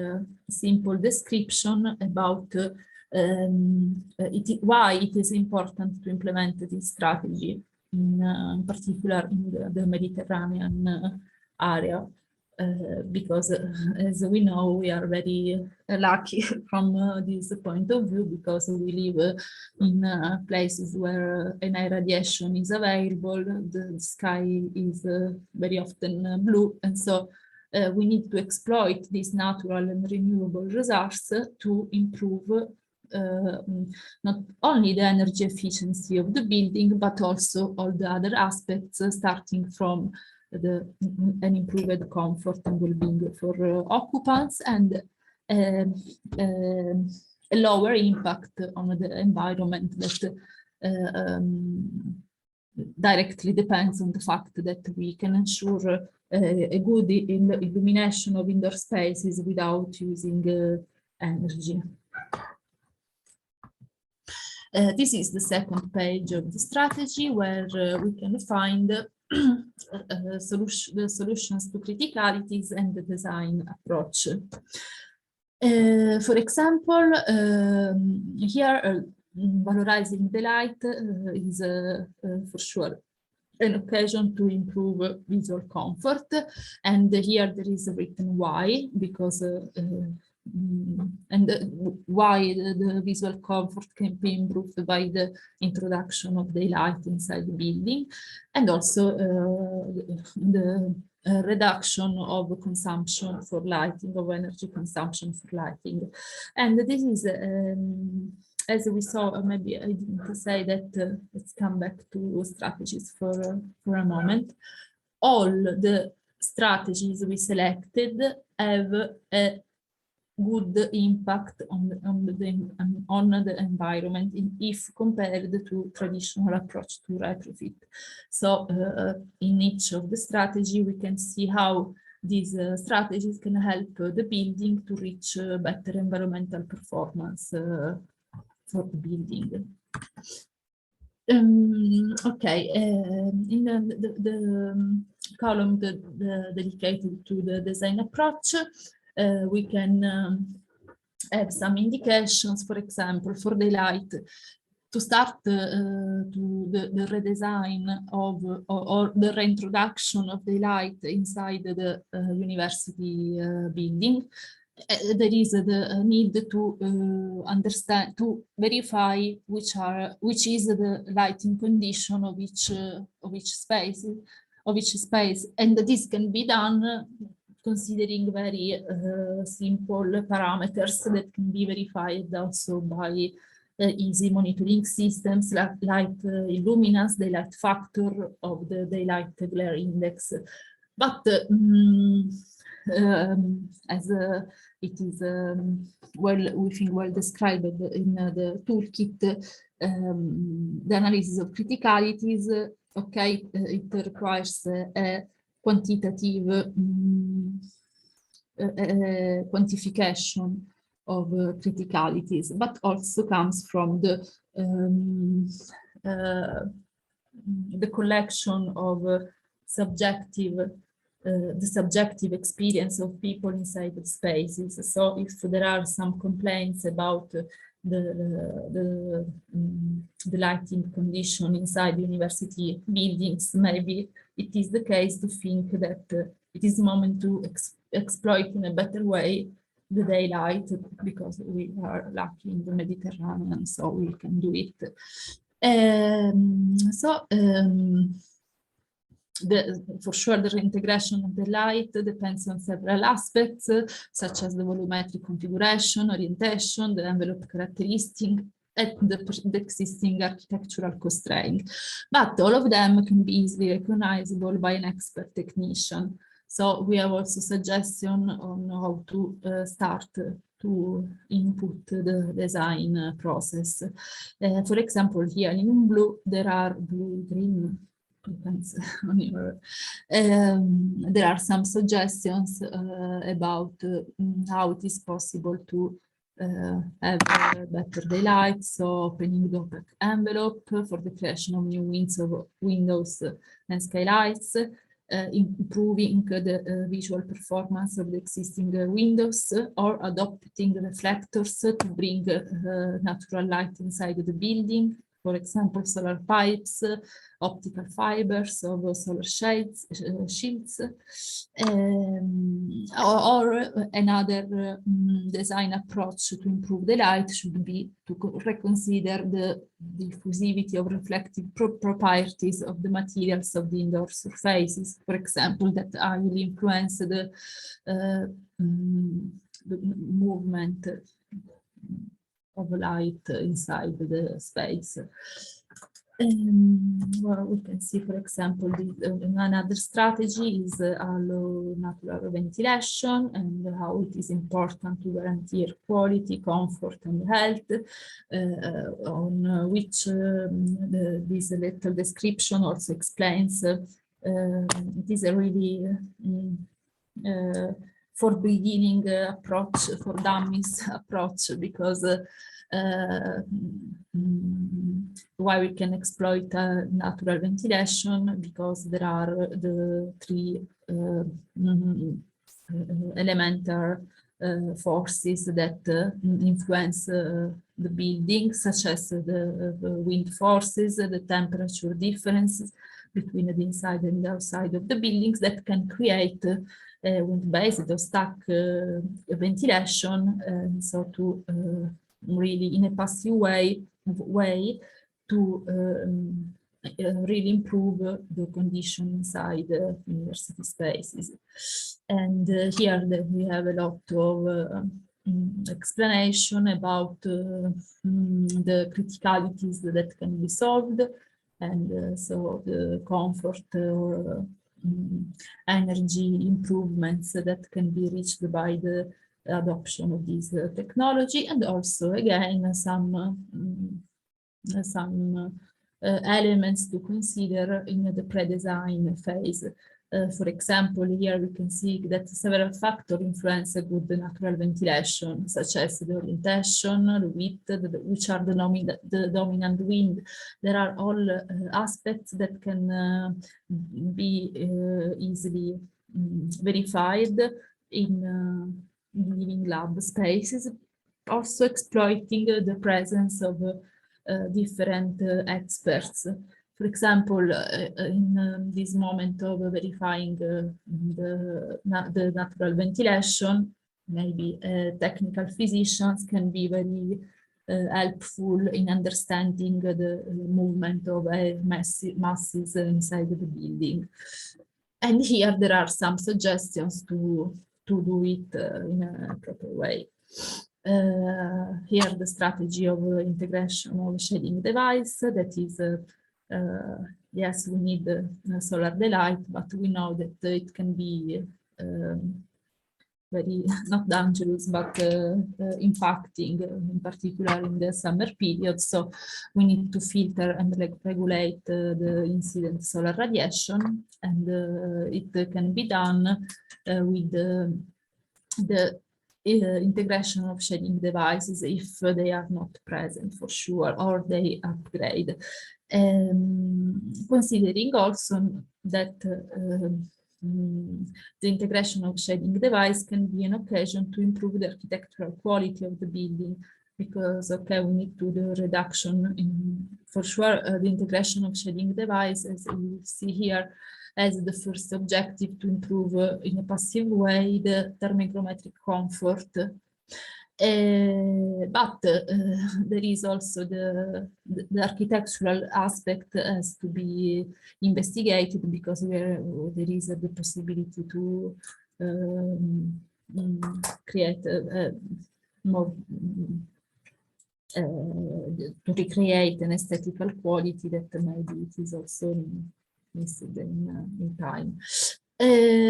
simple description about why it is important to implement this strategy, in particular in the Mediterranean area. Because as we know, we are very lucky from this point of view, because we live in places where high radiation is available, the sky is very often blue, and so we need to exploit this natural and renewable resource to improve not only the energy efficiency of the building, but also all the other aspects, starting from an improved comfort and well-being for occupants, and a lower impact on the environment that directly depends on the fact that we can ensure a good illumination of indoor spaces without using energy. This is the second page of the strategy, where we can find the solutions to criticalities and the design approach. For example, here valorizing the light is for sure an occasion to improve visual comfort, and here there is written why, because why the visual comfort can be improved by the introduction of daylight inside the building, and also the reduction of consumption for lighting, of energy consumption for lighting. And this is, as we saw, maybe I didn't say that, let's come back to strategies for a moment. All the strategies we selected have a good impact on the environment if compared to traditional approach to retrofit. So in each of the strategy, we can see how these strategies can help the building to reach better environmental performance for the building. Okay, in the column dedicated to the design approach, we can have some indications, for example, for daylight, to start to the redesign of or the reintroduction of daylight inside the university building. There is the need to understand, to verify which is the lighting condition of each space, and this can be done considering very simple parameters that can be verified also by easy monitoring systems like light illuminance, daylight factor of the daylight glare index. But as it is we think well described in the toolkit, the analysis of criticalities, okay, it requires a quantitative quantification of criticalities, but also comes from the collection of subjective experience of people inside the spaces. So if there are some complaints about the lighting condition inside university buildings, maybe it is the case to think that it is the moment to exploit in a better way the daylight, because we are lucky in the Mediterranean, so we can do it. For sure, the reintegration of the light depends on several aspects, such as the volumetric configuration, orientation, the envelope characteristic, at the existing architectural constraint. But all of them can be easily recognizable by an expert technician. So we have also suggestion on how to start to input the design process. For example, here in blue, there are green, depends on your, there are some suggestions about how it is possible to have better daylight, so opening the opaque envelope for the creation of new windows and skylights, improving the visual performance of the existing windows, or adopting reflectors to bring natural light inside the building. For example, solar pipes, optical fibers of solar shields, or another design approach to improve the light should be to reconsider the diffusivity of reflective properties of the materials of the indoor surfaces, for example, that highly influence the movement of light inside the space. Well, we can see, for example, another strategy is allow natural ventilation and how it is important to guarantee air quality, comfort, and health, on which this little description also explains it is a really for beginning approach, for dummies approach, because why we can exploit natural ventilation, because there are the three elemental forces that influence the building, such as the wind forces, the temperature differences between the inside and the outside of the buildings, that can create wind-based or stack ventilation, so to really in a passive way to really improve the condition inside university spaces. And here we have a lot of explanation about the criticalities that can be solved, and so the comfort or energy improvements that can be reached by the adoption of this technology, and also again some elements to consider in the pre-design phase. For example, here we can see that several factors influence a good natural ventilation, such as the orientation, the width, which are the dominant wind. There are all aspects that can be easily verified in living lab spaces, also exploiting the presence of different experts. For example, in this moment of verifying the natural ventilation, maybe technical physicians can be very helpful in understanding the movement of masses inside the building. And here there are some suggestions to do it in a proper way. Here the strategy of integration of shading device, that is yes, we need solar daylight, but we know that it can be very not dangerous, but impacting, in particular in the summer period. So we need to filter and regulate the incident solar radiation, and it can be done with the integration of shading devices if they are not present for sure, or they upgrade. Considering also that the integration of shading device can be an occasion to improve the architectural quality of the building, because okay, we need to do the reduction in, for sure, the integration of shading device, as you see here, as the first objective to improve in a passive way the thermohygrometric comfort. But there is also the architectural aspect has to be investigated, because there is the possibility to create a more to recreate an aesthetical quality that maybe it is also missed in time.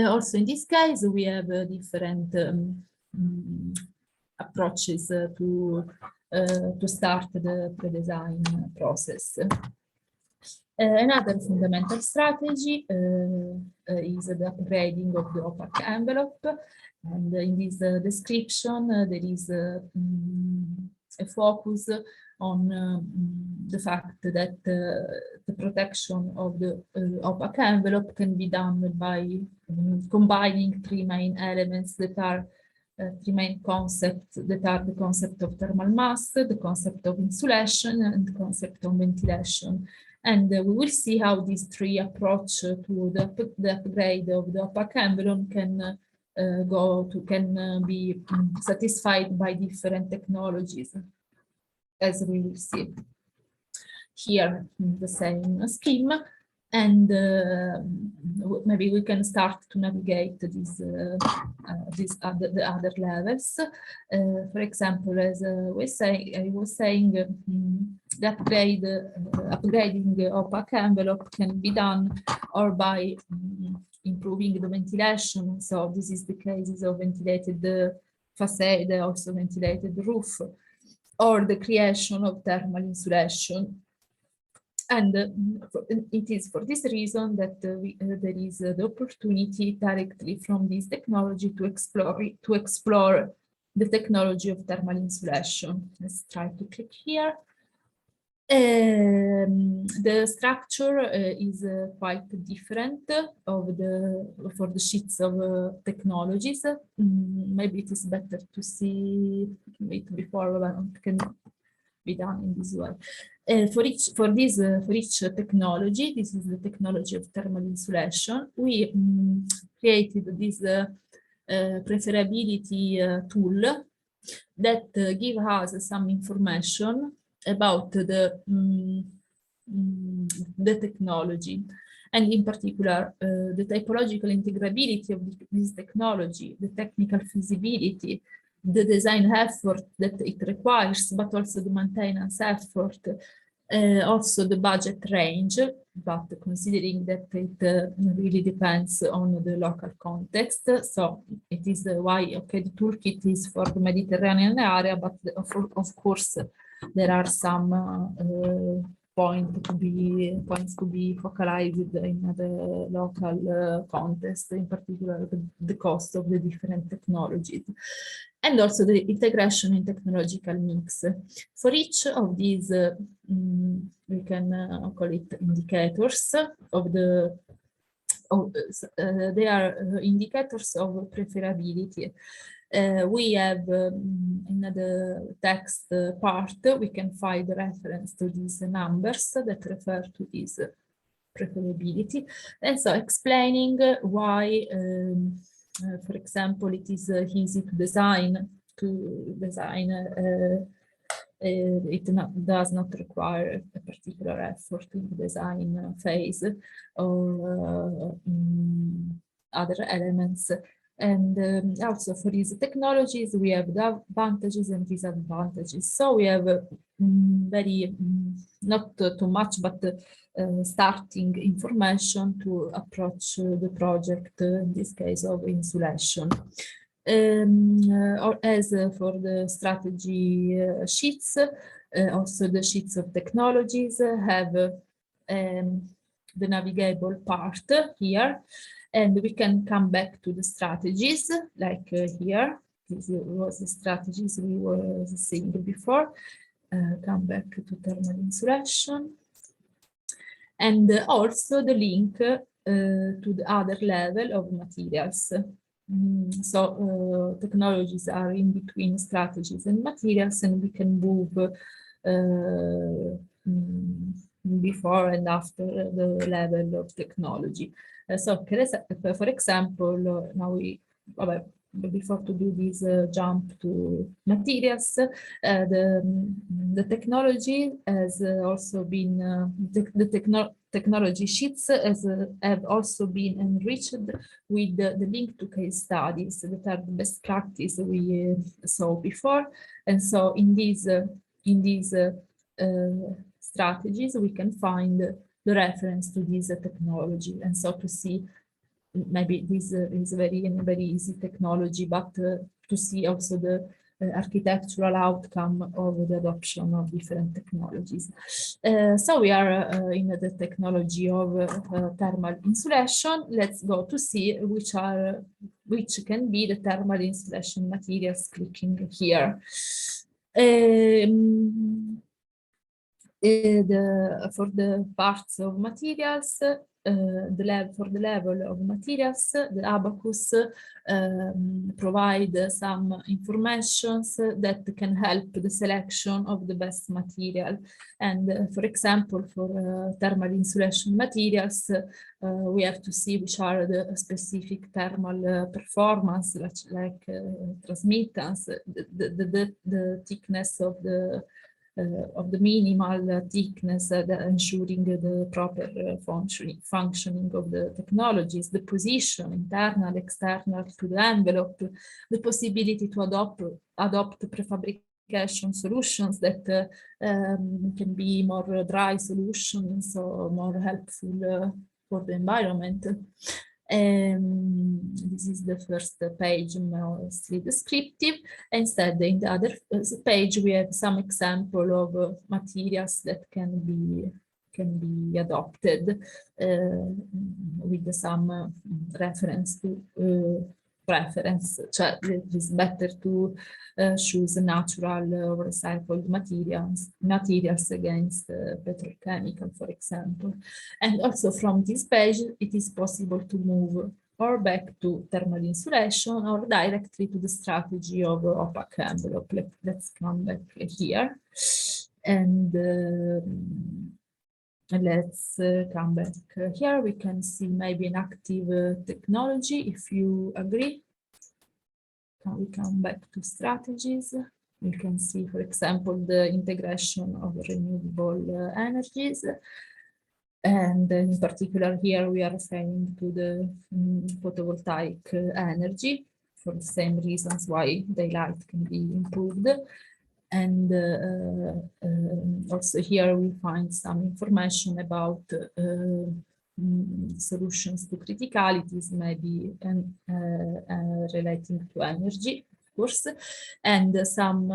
Also, in this case, we have different approaches to start the pre-design process. Another fundamental strategy is the upgrading of the opaque envelope. And in this description, there is a focus on the fact that the protection of the opaque envelope can be done by combining three main elements that are three main concepts that are the concept of thermal mass, the concept of insulation, and the concept of ventilation. And we will see how these three approach to the upgrade of the opaque envelope can be satisfied by different technologies, as we will see here in the same scheme. And maybe we can start to navigate the other levels. For example, as I was saying, the upgrading the opaque envelope can be done or by improving the ventilation. So this is the cases of ventilated facade, also ventilated roof, or the creation of thermal insulation. And it is for this reason that there is the opportunity directly from this technology to explore the technology of thermal insulation. Let's try to click here. The structure is quite different for the sheets of technologies. Maybe it is better to see it before it can be done in this way. For each technology, this is the technology of thermal insulation, we created this preferability tool that gives us some information about the technology, and in particular the typological integrability of this technology, the technical feasibility, the design effort that it requires, but also the maintenance effort, also the budget range, but considering that it really depends on the local context. So it is why, okay, the toolkit is for the Mediterranean area, but of course there are some points to be focalized in the local context, in particular the cost of the different technologies, and also the integration in technological mix. For each of these, we can call it indicators of the. They are indicators of preferability. We have in the text part, we can find reference to these numbers that refer to this preferability. And so explaining why, for example, it is easy to design, it does not require a particular effort in the design phase or other elements. And also for these technologies, we have the advantages and disadvantages. So we have very, not too much, but starting information to approach the project, in this case of insulation. Or as for the strategy sheets, also the sheets of technologies have the navigable part here. And we can come back to the strategies, like here. This was the strategies we were seeing before. Come back to thermal insulation. And also the link to the other level of materials. So technologies are in between strategies and materials, and we can move before and after the level of technology. So, for example, now before to do this jump to materials, the technology has also been, technology sheets have also been enriched with the link to case studies that are the best practice we saw before. And so in this in these strategies, we can find the reference to this technology. And so to see, maybe this is very easy technology, but to see also the architectural outcome of the adoption of different technologies. So we are in the technology of thermal insulation. Let's go to see which can be the thermal insulation materials, clicking here. For the parts of materials, for the level of materials, the abacus provide some informations that can help the selection of the best material. And for example, for thermal insulation materials, we have to see which are the specific thermal performance, like transmittance, the thickness of the minimal thickness, ensuring the proper functioning of the technologies, the position, internal, external to the envelope, the possibility to adopt prefabrication solutions that can be more dry solutions, so more helpful for the environment. This is the first page, mostly descriptive. Instead, in the other page, we have some example of materials that can be adopted with some reference to preference. It is better to choose natural or recycled materials against petrochemical, for example. And also from this page, it is possible to move or back to thermal insulation or directly to the strategy of opaque envelope. Let's come back here. And let's come back here. We can see maybe an active technology, if you agree. We come back to strategies. We can see, for example, the integration of renewable energies. And in particular here, we are referring to the photovoltaic energy for the same reasons why daylight can be improved. And also here we find some information about solutions to criticalities, maybe relating to energy, of course, and some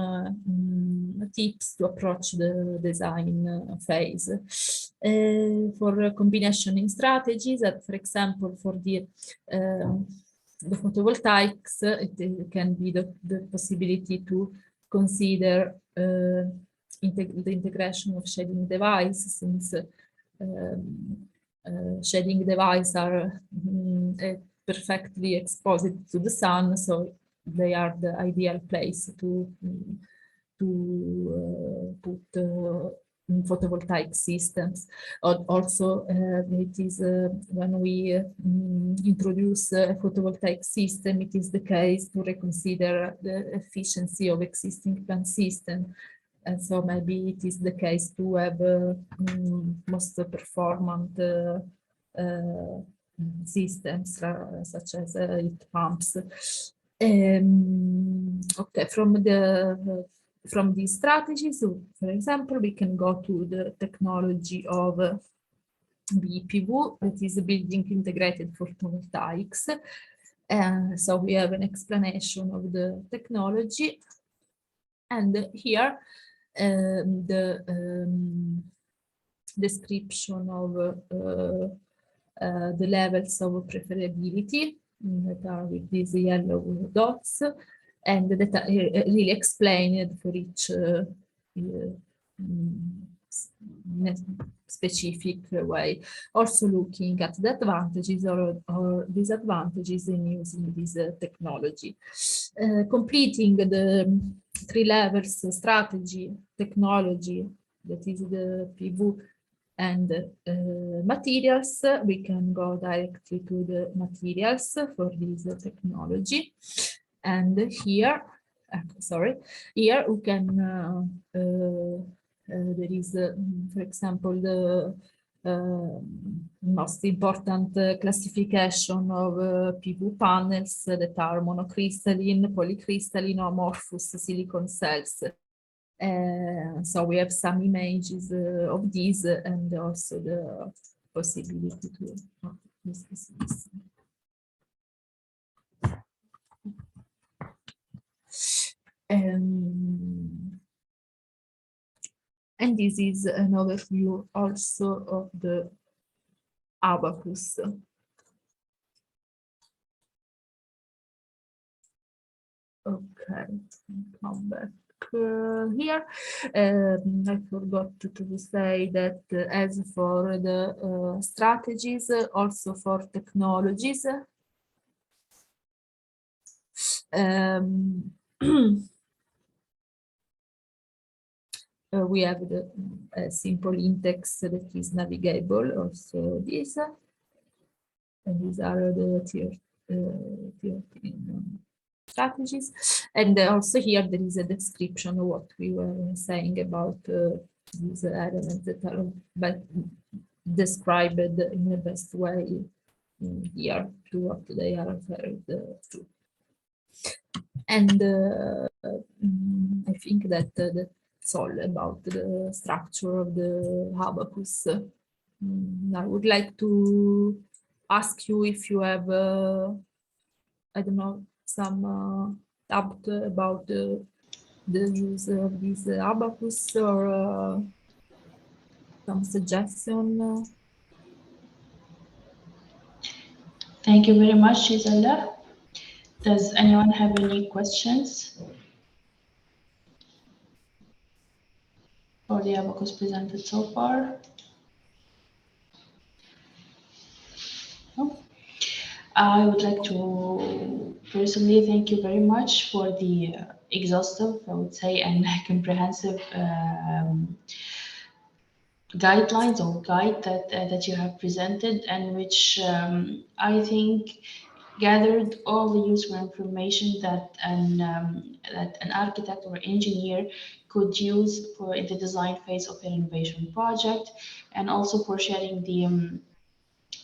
tips to approach the design phase. For combination in strategies, for example, for the photovoltaics, it can be the possibility to consider the integration of shading devices, since shading devices are perfectly exposed to the sun, so they are the ideal place to put photovoltaic systems. Also, it is when we introduce a photovoltaic system, it is the case to reconsider the efficiency of existing plant system. And so maybe it is the case to have most performant systems, such as heat pumps. Okay, from these strategies, so for example, we can go to the technology of BPV, that is building integrated photovoltaics. So we have an explanation of the technology. And here, the description of the levels of preferability that are with these yellow dots, and that are really explained for each specific way. Also looking at the advantages or disadvantages in using this technology. Completing the 3 levels strategy, technology, that is the PV and materials, we can go directly to the materials for this technology. And here, here we can, there is, for example, the most important classification of PV panels that are monocrystalline, polycrystalline, or amorphous silicon cells. So we have some images of these and also the possibility to this. And this is an overview also of the abacus. Okay, come back here. I forgot to say that as for the strategies, also for technologies, we have the simple index that is navigable, also this, and these are the tier 13 strategies. And also here there is a description of what we were saying about these elements that are described in the best way here to what they are referred to. And I think that that's all about the structure of the abacus. I would like to ask you if you have, I don't know, some doubt about the use of this abacus or some suggestion. Thank you very much, Gisela. Does anyone have any questions for the abacus presented so far? No? I would like to personally thank you very much for the exhaustive, I would say, and comprehensive guidelines or guide that you have presented, and which I think gathered all the useful information that an architect or engineer could use for in the design phase of a renovation project, and also for sharing the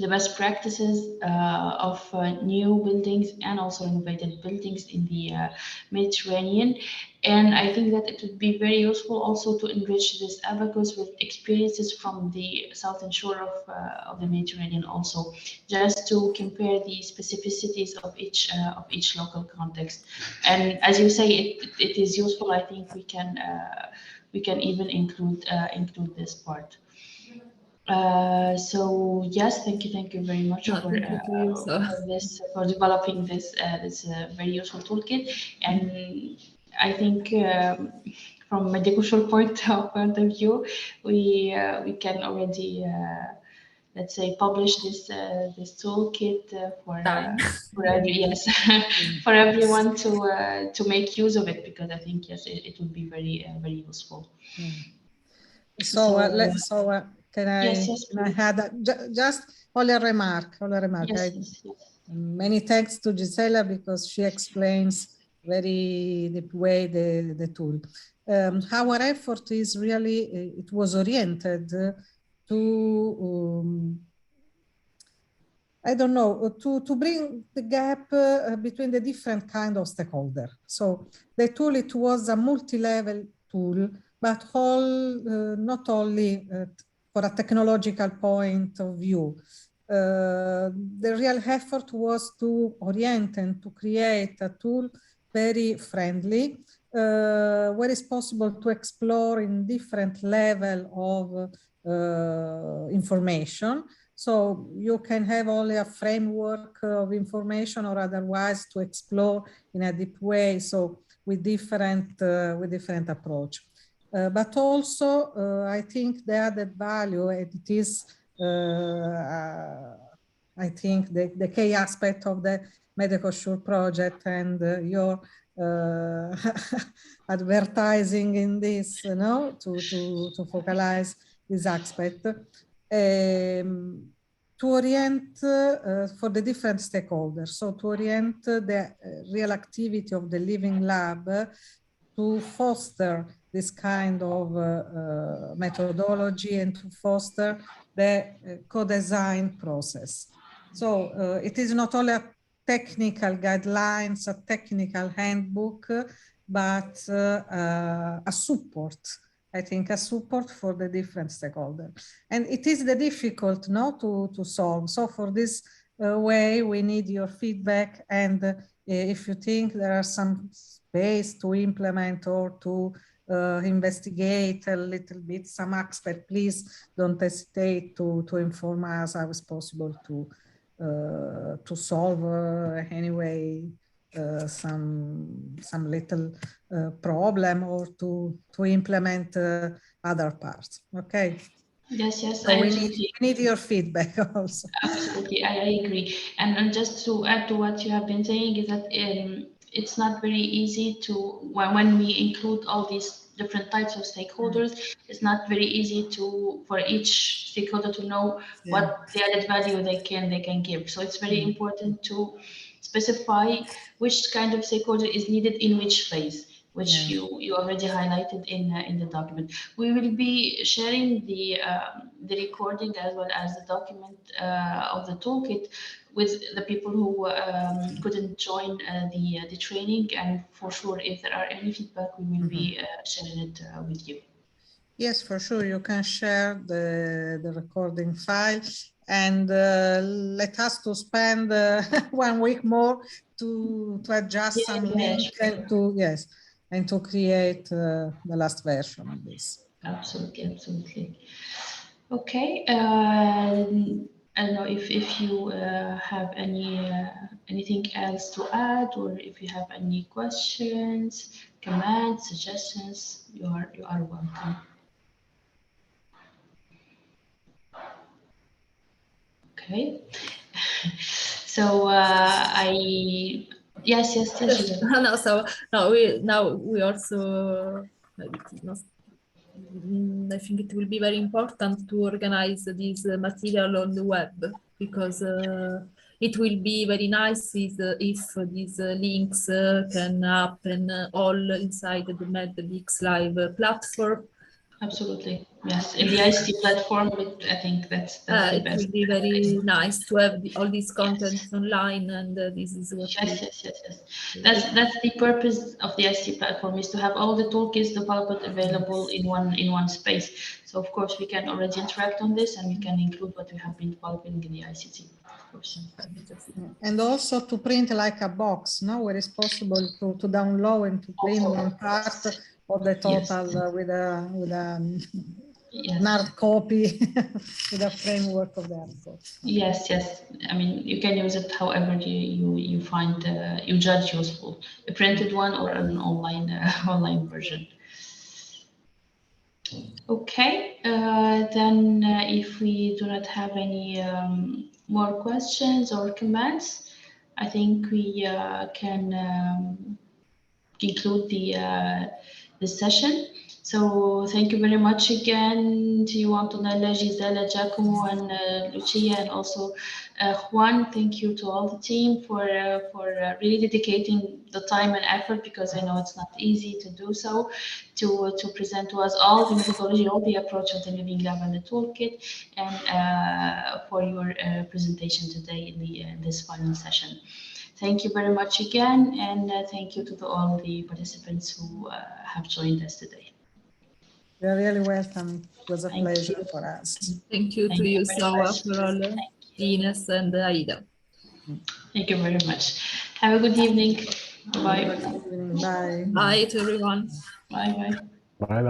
best practices of new buildings and also renovated buildings in the Mediterranean. And I think that it would be very useful also to enrich this abacus with experiences from the southern shore of the Mediterranean also, just to compare the specificities of each local context. And as you say, it is useful. I think we can even include this part. So yes, thank you very much for developing this very useful toolkit. And I think from a medical point of view, we can already let's say publish this toolkit for yes for everyone to make use of it, because I think yes it would be very useful. Can I, yes, can I add just only a remark? Yes. Many thanks to Gisela, because she explains very deep way the tool. Our effort is really, it was oriented to, I don't know, to bring the gap between the different kind of stakeholder. So the tool, it was a multi-level tool, but not only for a technological point of view. The real effort was to orient and to create a tool very friendly, where it's possible to explore in different level of information. So you can have only a framework of information, or otherwise to explore in a deep way. So with different approach. But also, I think the added value, and it is, I think, the key aspect of the Medical Sure project and your advertising in this, you know, to focalize this aspect. To orient for the different stakeholders, so to orient the real activity of the living lab to foster this kind of methodology and to foster the co-design process. So it is not only a technical guidelines, a technical handbook, but a support. I think a support for the different stakeholders. And it is the difficult now to solve. So for this way, we need your feedback. And if you think there are some space to implement or to investigate a little bit some aspect, please don't hesitate to inform us how it's possible to solve anyway some little problem or to implement other parts. Okay. Yes, yes, so we need your feedback also. Absolutely, I agree. And just to add to what you have been saying is that it's not very easy to, when we include all these different types of stakeholders, it's not very easy for each stakeholder to know what the added value they can give. So it's very important to specify which kind of stakeholder is needed in which phase, which you already highlighted in the document. We will be sharing the recording as well as the document of the toolkit with the people who couldn't join the training, and for sure, if there are any feedback, we will be sharing it with you. Yes, for sure. You can share the recording file, and let us to spend 1 week more to adjust some links and to create the last version of this. Absolutely, absolutely. Okay. I don't know if you have anything else to add, or if you have any questions, comments, suggestions. You are welcome. Okay. So yes. No, so now we also I think it will be very important to organize this material on the web, because it will be very nice if these links can happen all inside the MedLeaks Live platform. Absolutely, yes. In the ICT platform, I think that's the best. It will be very nice to have all these contents online, and this is what. Yes. That's the purpose of the ICT platform, is to have all the toolkits developed available in one space. So of course we can already interact on this, and we can include what we have been developing in the ICT, of course. And also to print like a box, no, where it's possible to download and to print one part of the total with a hard copy with a framework of the hard copy. Yes. I mean, you can use it however you find you judge useful, a printed one or an online version. Okay, then if we do not have any more questions or comments, I think we can conclude the session. So thank you very much again to you, Antonella, Gisela, Giacomo, and Lucia, and also Juan. Thank you to all the team for really dedicating the time and effort, because I know it's not easy to do so, to present to us all the methodology, all the approach of the Living Lab and the toolkit, and for your presentation today in this final session. Thank you very much again, and thank you to all the participants who have joined us today. You're really welcome. It was a pleasure for us. Thank you to you, Sawa, for all, Ines and Aida. Thank you very much. Have a good evening. Bye. Bye. Bye to everyone. Bye. Bye.